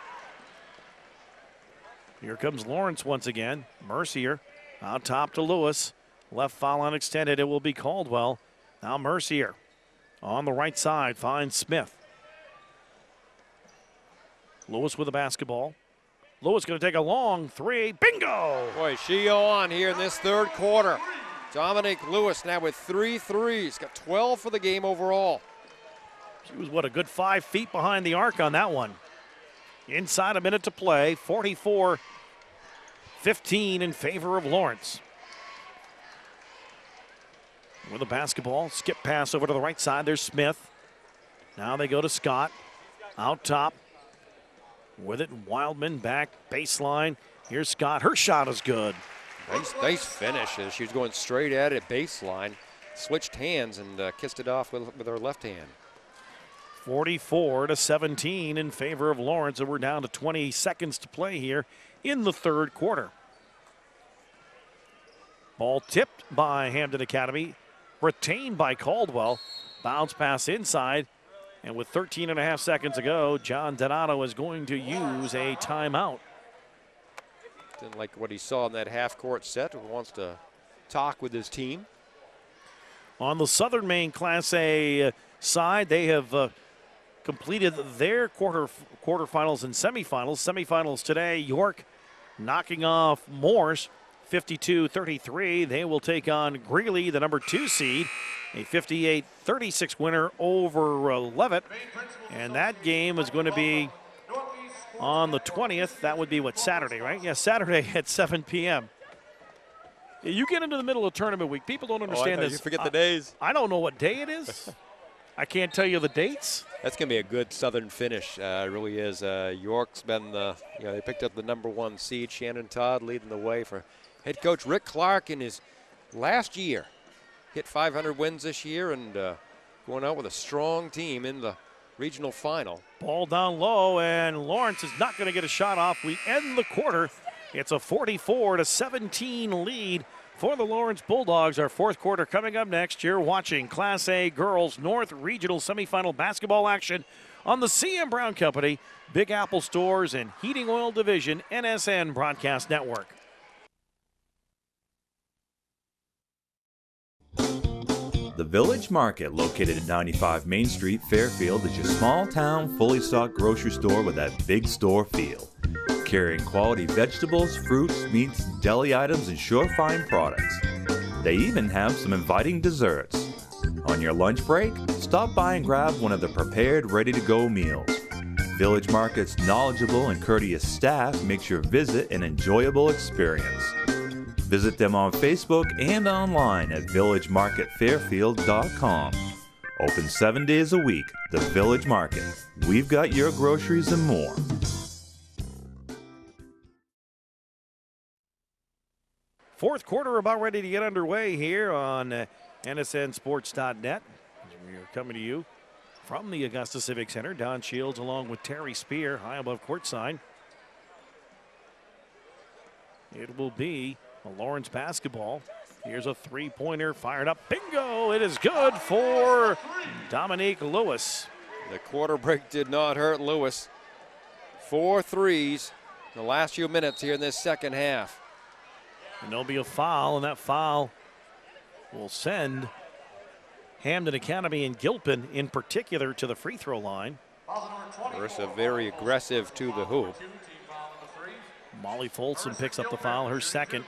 Here comes Lawrence once again. Mercier out top to Lewis. Left foul unextended. It will be Caldwell. Now Mercier on the right side finds Smith. Lewis with the basketball. Lewis going to take a long three. Bingo!
Boy, she on here in this third quarter. Dominique Lewis now with 3 threes. Got 12 for the game overall.
She was, what, a good 5 feet behind the arc on that one. Inside a minute to play. 44-15 in favor of Lawrence. With the basketball, skip pass over to the right side. There's Smith. Now they go to Scott. Out top. With it, Wildman back baseline. Here's Scott. Her shot is good.
Nice finish. She was going straight at it, baseline. Switched hands and kissed it off with her left hand.
44-17 in favor of Lawrence, and we're down to 20 seconds to play here in the third quarter. Ball tipped by Hamden Academy, retained by Caldwell. Bounce pass inside, and with 13.5 seconds to go, John Donato is going to use a timeout.
Didn't like what he saw in that half-court set. Wants to talk with his team.
On the Southern Maine Class A side, they have completed their quarterfinals and semifinals. Semifinals today, York knocking off Morse 52-33. They will take on Greeley, the number 2 seed, a 58-36 winner over Leavitt. And that game is going to be on the 20th. That would be what, Saturday, right? Yeah, Saturday at 7 p.m. You get into the middle of tournament week. People don't understand this.
You forget the days.
I don't know what day it is. I can't tell you the dates.
That's going to be a good Southern finish. It really is. York's been they picked up the number 1 seed. Shannon Todd leading the way for head coach Rick Clark in his last year. Hit 500 wins this year and going out with a strong team in the regional final.
Ball down low, and Lawrence is not going to get a shot off. We end the quarter It's a 44-17 lead for the Lawrence Bulldogs. Our fourth quarter coming up next. You're watching Class A Girls North Regional Semifinal basketball action on the CM Brown Company, Big Apple Stores and Heating Oil Division, NSN Broadcast Network.
The Village Market, located at 95 Main Street, Fairfield, is your small town, fully stocked grocery store with that big store feel. Carrying quality vegetables, fruits, meats, deli items, and surefine products. They even have some inviting desserts. On your lunch break, stop by and grab one of the prepared, ready-to-go meals. Village Market's knowledgeable and courteous staff makes your visit an enjoyable experience. Visit them on Facebook and online at villagemarketfairfield.com. Open 7 days a week, the Village Market. We've got your groceries and more.
Fourth quarter about ready to get underway here on nsnsports.net. We are coming to you from the Augusta Civic Center. Don Shields along with Terry Spear high above courtside. It will be a Lawrence basketball. Here's a three-pointer fired up. Bingo! It is good for Dominique Lewis.
The quarter break did not hurt Lewis. 4 threes in the last few minutes here in this second half.
And there'll be a foul, and that foul will send Hamden Academy and Gilpin in particular to the free throw line.
Marissa very aggressive to the hoop.
Molly Folsom picks up the foul, her second.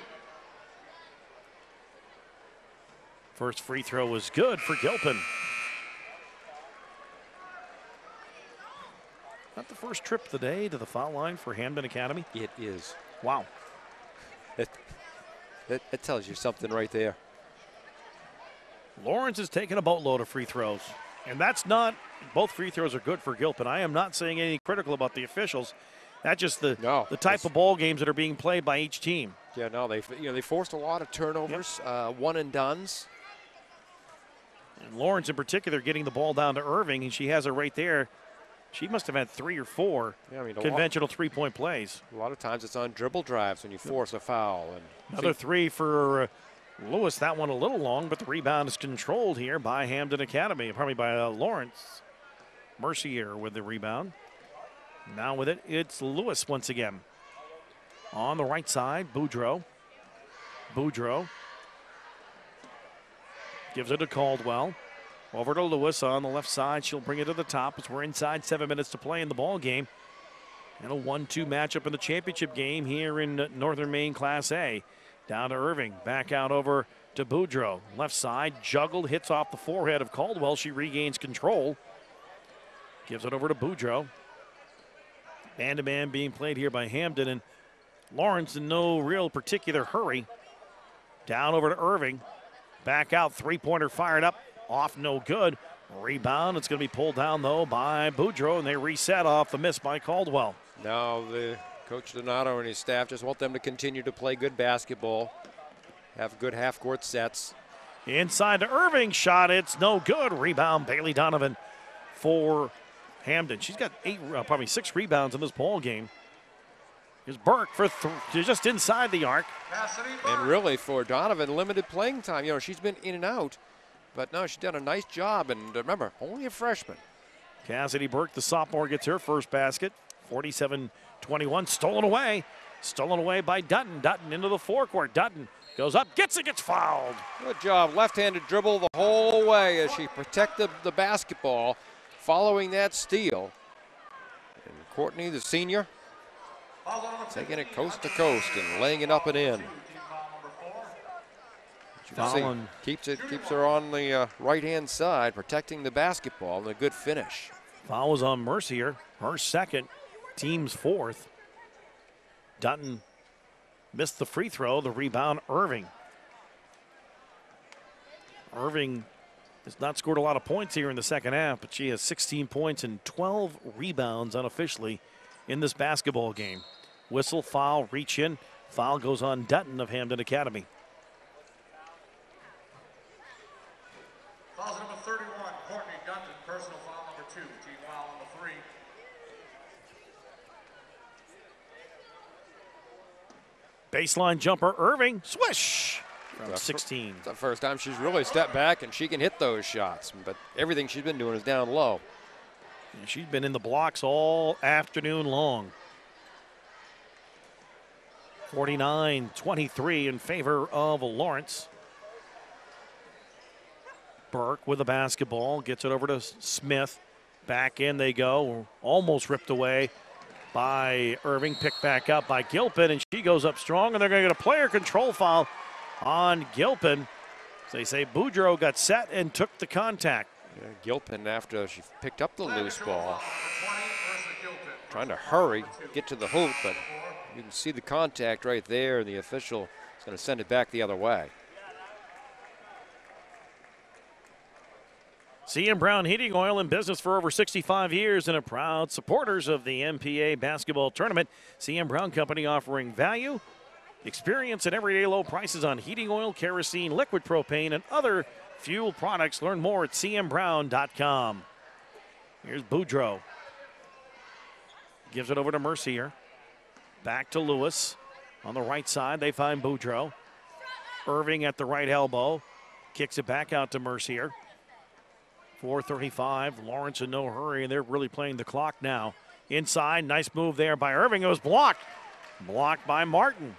First free throw was good for Gilpin. Not the first trip of the day to the foul line for Hamden Academy.
It is.
Wow.
It tells you something right there.
Lawrence is taking a boatload of free throws. And that's not, both free throws are good for Gilpin. I am not saying anything critical about the officials. That's just the type of ball games that are being played by each team.
Yeah, no, they forced a lot of turnovers, one and dones.
And Lawrence in particular getting the ball down to Irving, and she has it right there. She must have had 3 or 4 conventional three-point plays.
A lot of times it's on dribble drives when you force a foul. And
another 3 for Lewis. That one a little long, but the rebound is controlled here by Hamden Academy. Probably by Lawrence. Mercier with the rebound. Now with it, it's Lewis once again. On the right side, Boudreau. Boudreau gives it to Caldwell. Over to Lewis on the left side. She'll bring it to the top as we're inside 7 minutes to play in the ball game. And a 1-2 matchup in the championship game here in Northern Maine Class A. Down to Irving. Back out over to Boudreau. Left side, juggled, hits off the forehead of Caldwell. She regains control. Gives it over to Boudreau. Man-to-man being played here by Hamden. And Lawrence in no real particular hurry. Down over to Irving. Back out, three-pointer fired up. Off, no good. Rebound, it's going to be pulled down, though, by Boudreau, and they reset off the miss by Caldwell.
Now the Coach Donato and his staff just want them to continue to play good basketball, have good half-court sets.
Inside to Irving, shot, it's no good. Rebound, Bailey Donovan for Hamden. She's got 6 rebounds in this ball game. Here's Burke for just inside the arc.
And really, for Donovan, limited playing time. You know, she's been in and out. But no, she's done a nice job, and remember, only a freshman.
Cassidy Burke, the sophomore, gets her first basket. 47-21, stolen away by Dutton. Dutton into the forecourt. Dutton goes up, gets fouled.
Good job, left-handed dribble the whole way as she protected the basketball following that steal. And Courtney, the senior, taking it coast to coast and laying it up and in. Keeps her on the right-hand side, protecting the basketball, and a good finish.
Foul was on Mercier, her second, team's fourth. Dutton missed the free throw, the rebound, Irving. Irving has not scored a lot of points here in the second half, but she has 16 points and 12 rebounds unofficially in this basketball game. Whistle, foul, reach in. Foul goes on Dutton of Hamden Academy.
Foul number 31, Courtney Dutton, personal foul number 2, team foul number 3.
Baseline jumper, Irving, swish from 16.
It's the first time she's really stepped back and she can hit those shots. But everything she's been doing is down low.
And she's been in the blocks all afternoon long. 49-23 in favor of Lawrence. Burke with the basketball, gets it over to Smith. Back in they go, almost ripped away by Irving, picked back up by Gilpin, and she goes up strong, and they're going to get a player control foul on Gilpin. So they say Boudreau got set and took the contact.
Yeah, Gilpin, after she picked up the loose ball, trying to hurry, get to the hoop, but you can see the contact right there, and the official is going to send it back the other way.
CM Brown Heating Oil, in business for over 65 years and a proud supporters of the MPA basketball tournament. CM Brown Company offering value, experience, and everyday low prices on heating oil, kerosene, liquid propane, and other fuel products. Learn more at cmbrown.com. Here's Boudreau. Gives it over to Mercier. Back to Lewis. On the right side, they find Boudreau. Irving at the right elbow. Kicks it back out to Mercier. 4:35. Lawrence in no hurry, and they're really playing the clock now. Inside, nice move there by Irving. It was blocked. Blocked by Martin.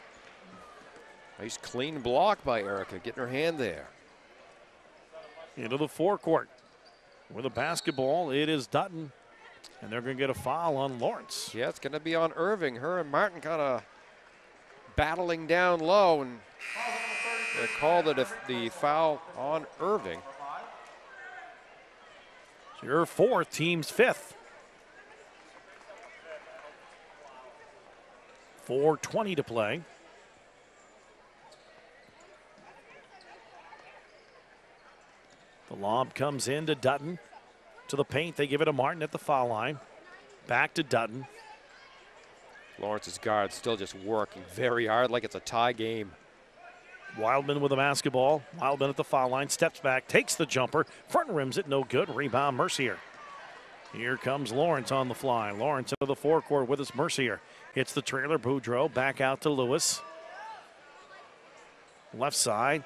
Nice clean block by Erica, getting her hand there.
Into the forecourt. With a basketball, it is Dutton. And they're going to get a foul on Lawrence.
Yeah, it's going to be on Irving. Her and Martin kind of battling down low, and they called it the foul on Irving.
So your fourth, team's fifth. 4:20 to play. The lob comes in to Dutton. To the paint, they give it to Martin at the foul line. Back to Dutton.
Lawrence's guard still just working very hard like it's a tie game.
Wildman with the basketball. Wildman at the foul line, steps back, takes the jumper, front rims it, no good. Rebound, Mercier. Here comes Lawrence on the fly. Lawrence into the forecourt with his Mercier. Hits the trailer, Boudreau, back out to Lewis. Left side,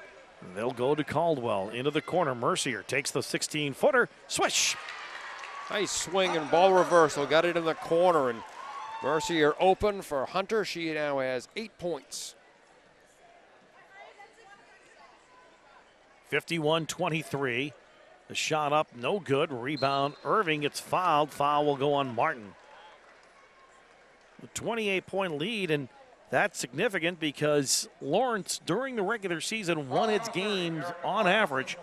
they'll go to Caldwell. Into the corner, Mercier takes the 16-footer, swish.
Nice swing and ball reversal, got it in the corner, and Mercier open for Hunter. She now has 8 points.
51-23. The shot up, no good. Rebound, Irving gets fouled. Foul will go on Martin. A 28-point lead, and that's significant because Lawrence, during the regular season, won its games on average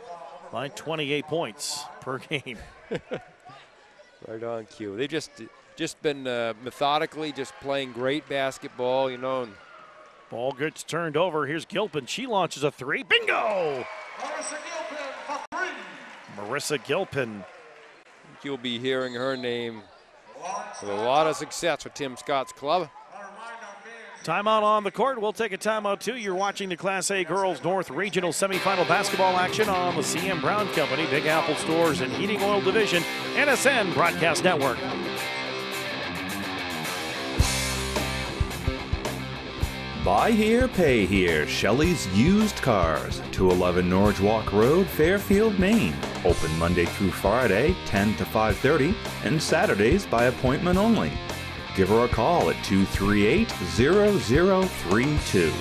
by 28 points per game.
Right on cue. They've just been methodically just playing great basketball, you know. And
ball gets turned over. Here's Gilpin. She launches a three. Bingo!
Marissa Gilpin for three.
Marissa Gilpin.
you'll be hearing her name with a lot of success with Tim Scott's club.
Timeout on the court. We'll take a timeout too. You're watching the Class A Girls North Regional Semifinal basketball action on the CM Brown Company, Big Apple Stores and Heating Oil Division, NSN Broadcast Network.
Buy here, pay here. Shelley's Used Cars, 211 Norwich Walk Road, Fairfield, Maine. Open Monday through Friday, 10 to 5:30, and Saturdays by appointment only. Give her a call at 238-0032.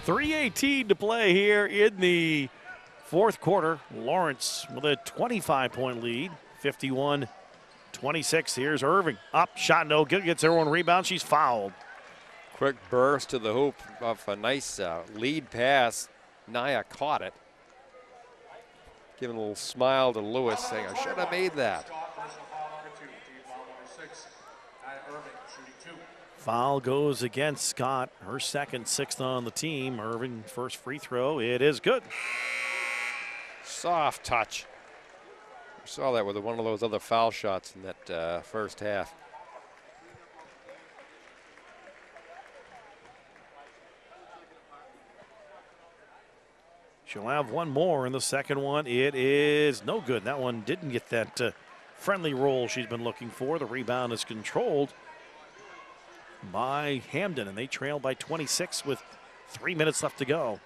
.318 to play here in the fourth quarter. Lawrence with a 25-point lead, 51-26. Here's Irving. Up, shot no good, gets her own rebound. She's fouled.
Quick burst to the hoop of a nice lead pass. Naya caught it. Giving a little smile to Lewis, saying, I should have made that.
Foul goes against Scott. Her second, sixth on the team. Irving, first free throw. It is good.
Soft touch. We saw that with one of those other foul shots in that first half. She'll
have one more in the second one. It is no good. That one didn't get that friendly roll she's been looking for. The rebound is controlled by Hamden, and they trail by 26 with 3 minutes left to go.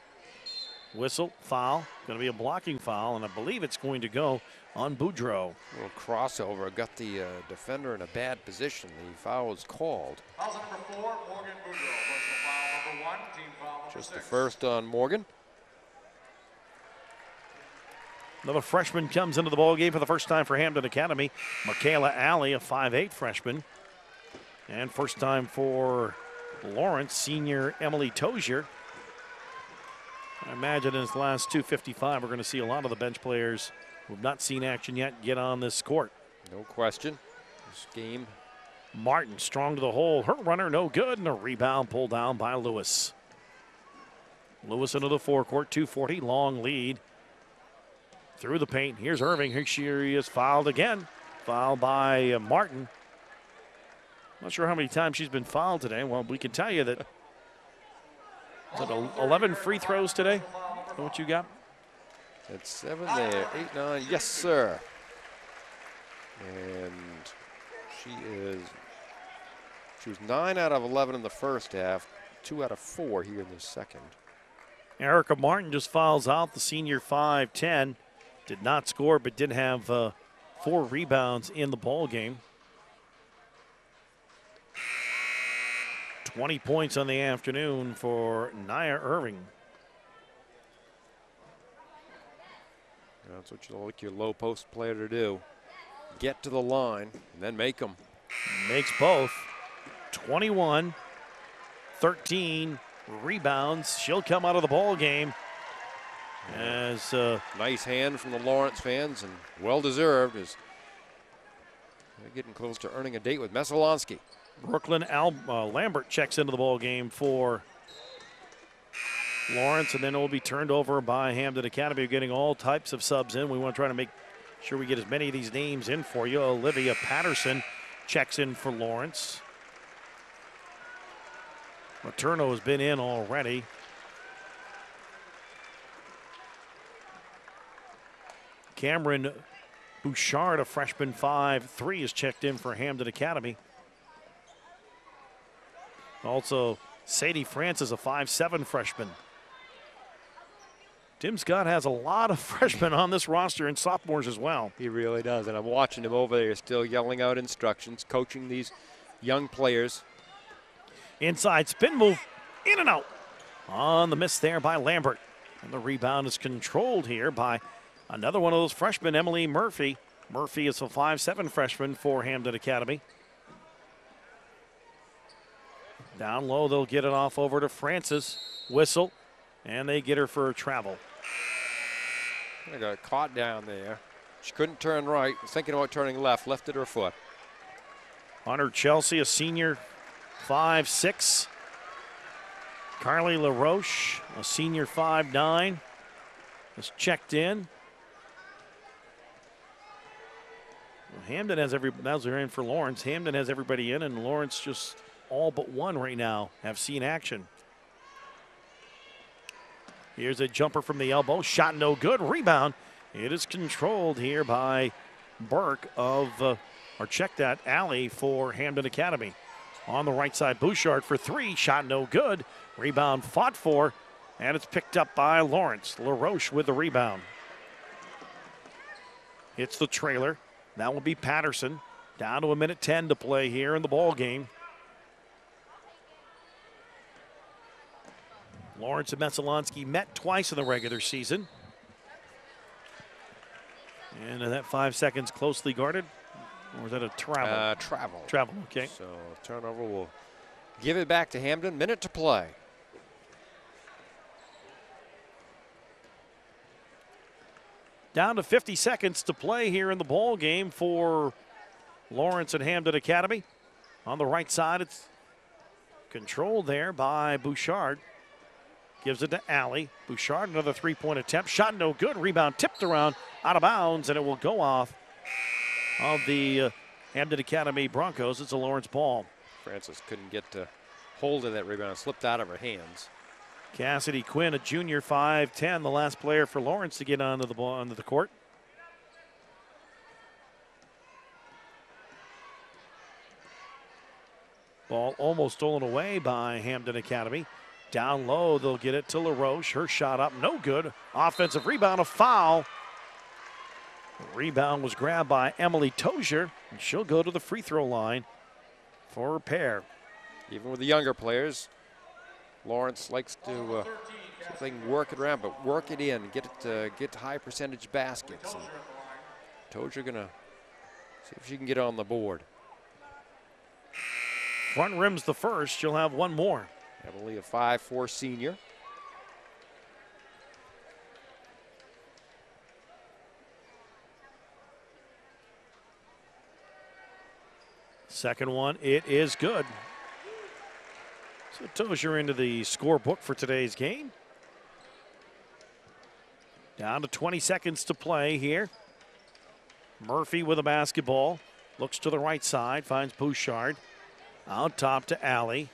Whistle, foul, going to be a blocking foul, and I believe it's going to go on Boudreau.
A little crossover, got the defender in a bad position. The foul was called.
Foul number 4, Morgan Boudreau. Personal foul number 1, team foul number 6.
Just the first on Morgan.
Another freshman comes into the ball game for the first time for Hamden Academy. Michaela Alley, a 5'8" freshman. And first time for Lawrence, senior Emily Tozier. I imagine in his last 2:55, we're going to see a lot of the bench players who have not seen action yet get on this court.
No question. This game.
Martin strong to the hole. Her runner no good, and a rebound pulled down by Lewis. Lewis into the forecourt, 2:40, long lead. Through the paint. Here's Irving. Here she is fouled again. Fouled by Martin. Not sure how many times she's been fouled today. Well, we can tell you that. Is it 11 free throws today? Is that what you got?
That's 7 there. 8, 9. Yes, sir. And she was 9 out of 11 in the first half, 2 out of 4 here in the second.
Erica Martin just fouls out, the senior 5'10". Did not score, but did have 4 rebounds in the ball game. 20 points on the afternoon for Nia Irving.
That's what you like your low post player to do. Get to the line and then make them.
Makes both. 21, 13 rebounds. She'll come out of the ball game as
nice hand from the Lawrence fans, and well deserved, as they're getting close to earning a date with Mesolonsky.
Brooklyn Lambert checks into the ball game for Lawrence, and then it will be turned over by Hamden Academy. We're getting all types of subs in. We want to try to make sure we get as many of these names in for you. Olivia Patterson checks in for Lawrence. Materno has been in already. Cameron Bouchard, a freshman 5'3", is checked in for Hamden Academy. Also, Sadie Francis, a 5'7" freshman. Tim Scott has a lot of freshmen on this roster and sophomores as well.
He really does, and I'm watching him over there still yelling out instructions, coaching these young players.
Inside spin move, in and out. On the miss there by Lambert. And the rebound is controlled here by another one of those freshmen, Emily Murphy. Murphy is a 5'7" freshman for Hamden Academy. Down low, they'll get it off over to Francis. Whistle, and they get her for a travel.
I got caught down there. She couldn't turn right, was thinking about turning left, lifted her foot.
Hunter Chelsea, a senior, 5'6". Carly LaRoche, a senior, 5'9", is checked in. Well, Hamden has those are in for Lawrence. Hamden has everybody in, and Lawrence just all but one right now have seen action. Here's a jumper from the elbow. Shot no good. Rebound. It is controlled here by Burke or check that, Alley for Hamden Academy. On the right side, Bouchard for 3. Shot no good. Rebound fought for, and it's picked up by Lawrence. LaRoche with the rebound. It's the trailer. That will be Patterson. Down to 1:10 to play here in the ball game. Lawrence and Mesolonsky met twice in the regular season. And that 5 seconds closely guarded. Or is that a travel?
Travel.
Travel, okay.
So turnover will give it back to Hamden. Minute to play.
Down to 50 seconds to play here in the ball game for Lawrence and Hamden Academy. On the right side, it's controlled there by Bouchard. Gives it to Alley. Bouchard, another three-point attempt. Shot no good. Rebound tipped around out of bounds, and it will go off of the Hamden Academy Broncos. It's a Lawrence ball.
Francis couldn't get to hold of that rebound. Slipped out of her hands.
Cassidy Quinn, a junior, 5'10", the last player for Lawrence to get onto the court. Ball almost stolen away by Hamden Academy. Down low, they'll get it to LaRoche. Her shot up, no good. Offensive rebound, a foul. The rebound was grabbed by Emily Tozier, and she'll go to the free throw line for a pair.
Even with the younger players, Lawrence likes to see if they can work it around, but work it in, get high percentage baskets. And Tozier gonna see if she can get on the board.
Front rim's the first. She'll have one more.
Emily, a 5'4" senior.
Second one, it is good. So Tozier into the scorebook for today's game. Down to 20 seconds to play here. Murphy with a basketball. Looks to the right side, finds Bouchard. Out top to Alley.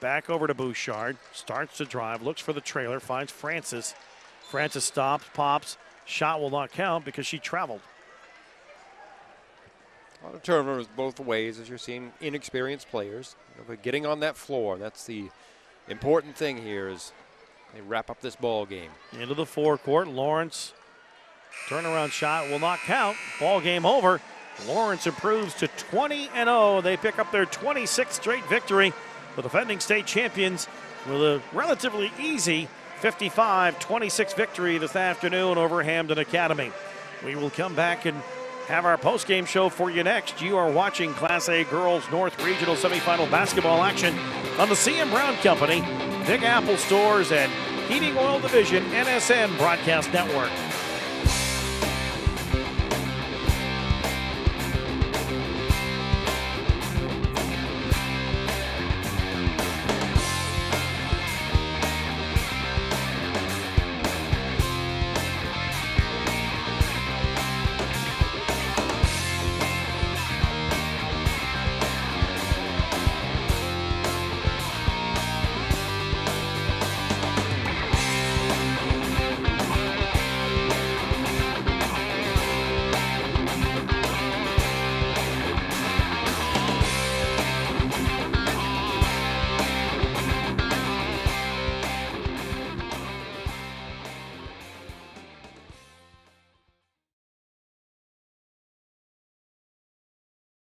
Back over to Bouchard. Starts to drive, looks for the trailer, finds Francis. Francis stops, pops. Shot will not count because she traveled.
A lot of turnovers both ways, as you're seeing inexperienced players. But getting on that floor, that's the important thing here as they wrap up this ball game.
Into the forecourt, Lawrence. Turnaround shot will not count. Ball game over. Lawrence improves to 20-0. They pick up their 26th straight victory. The defending state champions with a relatively easy 55-26 victory this afternoon over Hamden Academy. We will come back and have our post-game show for you next. You are watching Class A Girls North Regional Semifinal basketball action on the CM Brown Company, Big Apple Stores, and Heating Oil Division NSN Broadcast Network.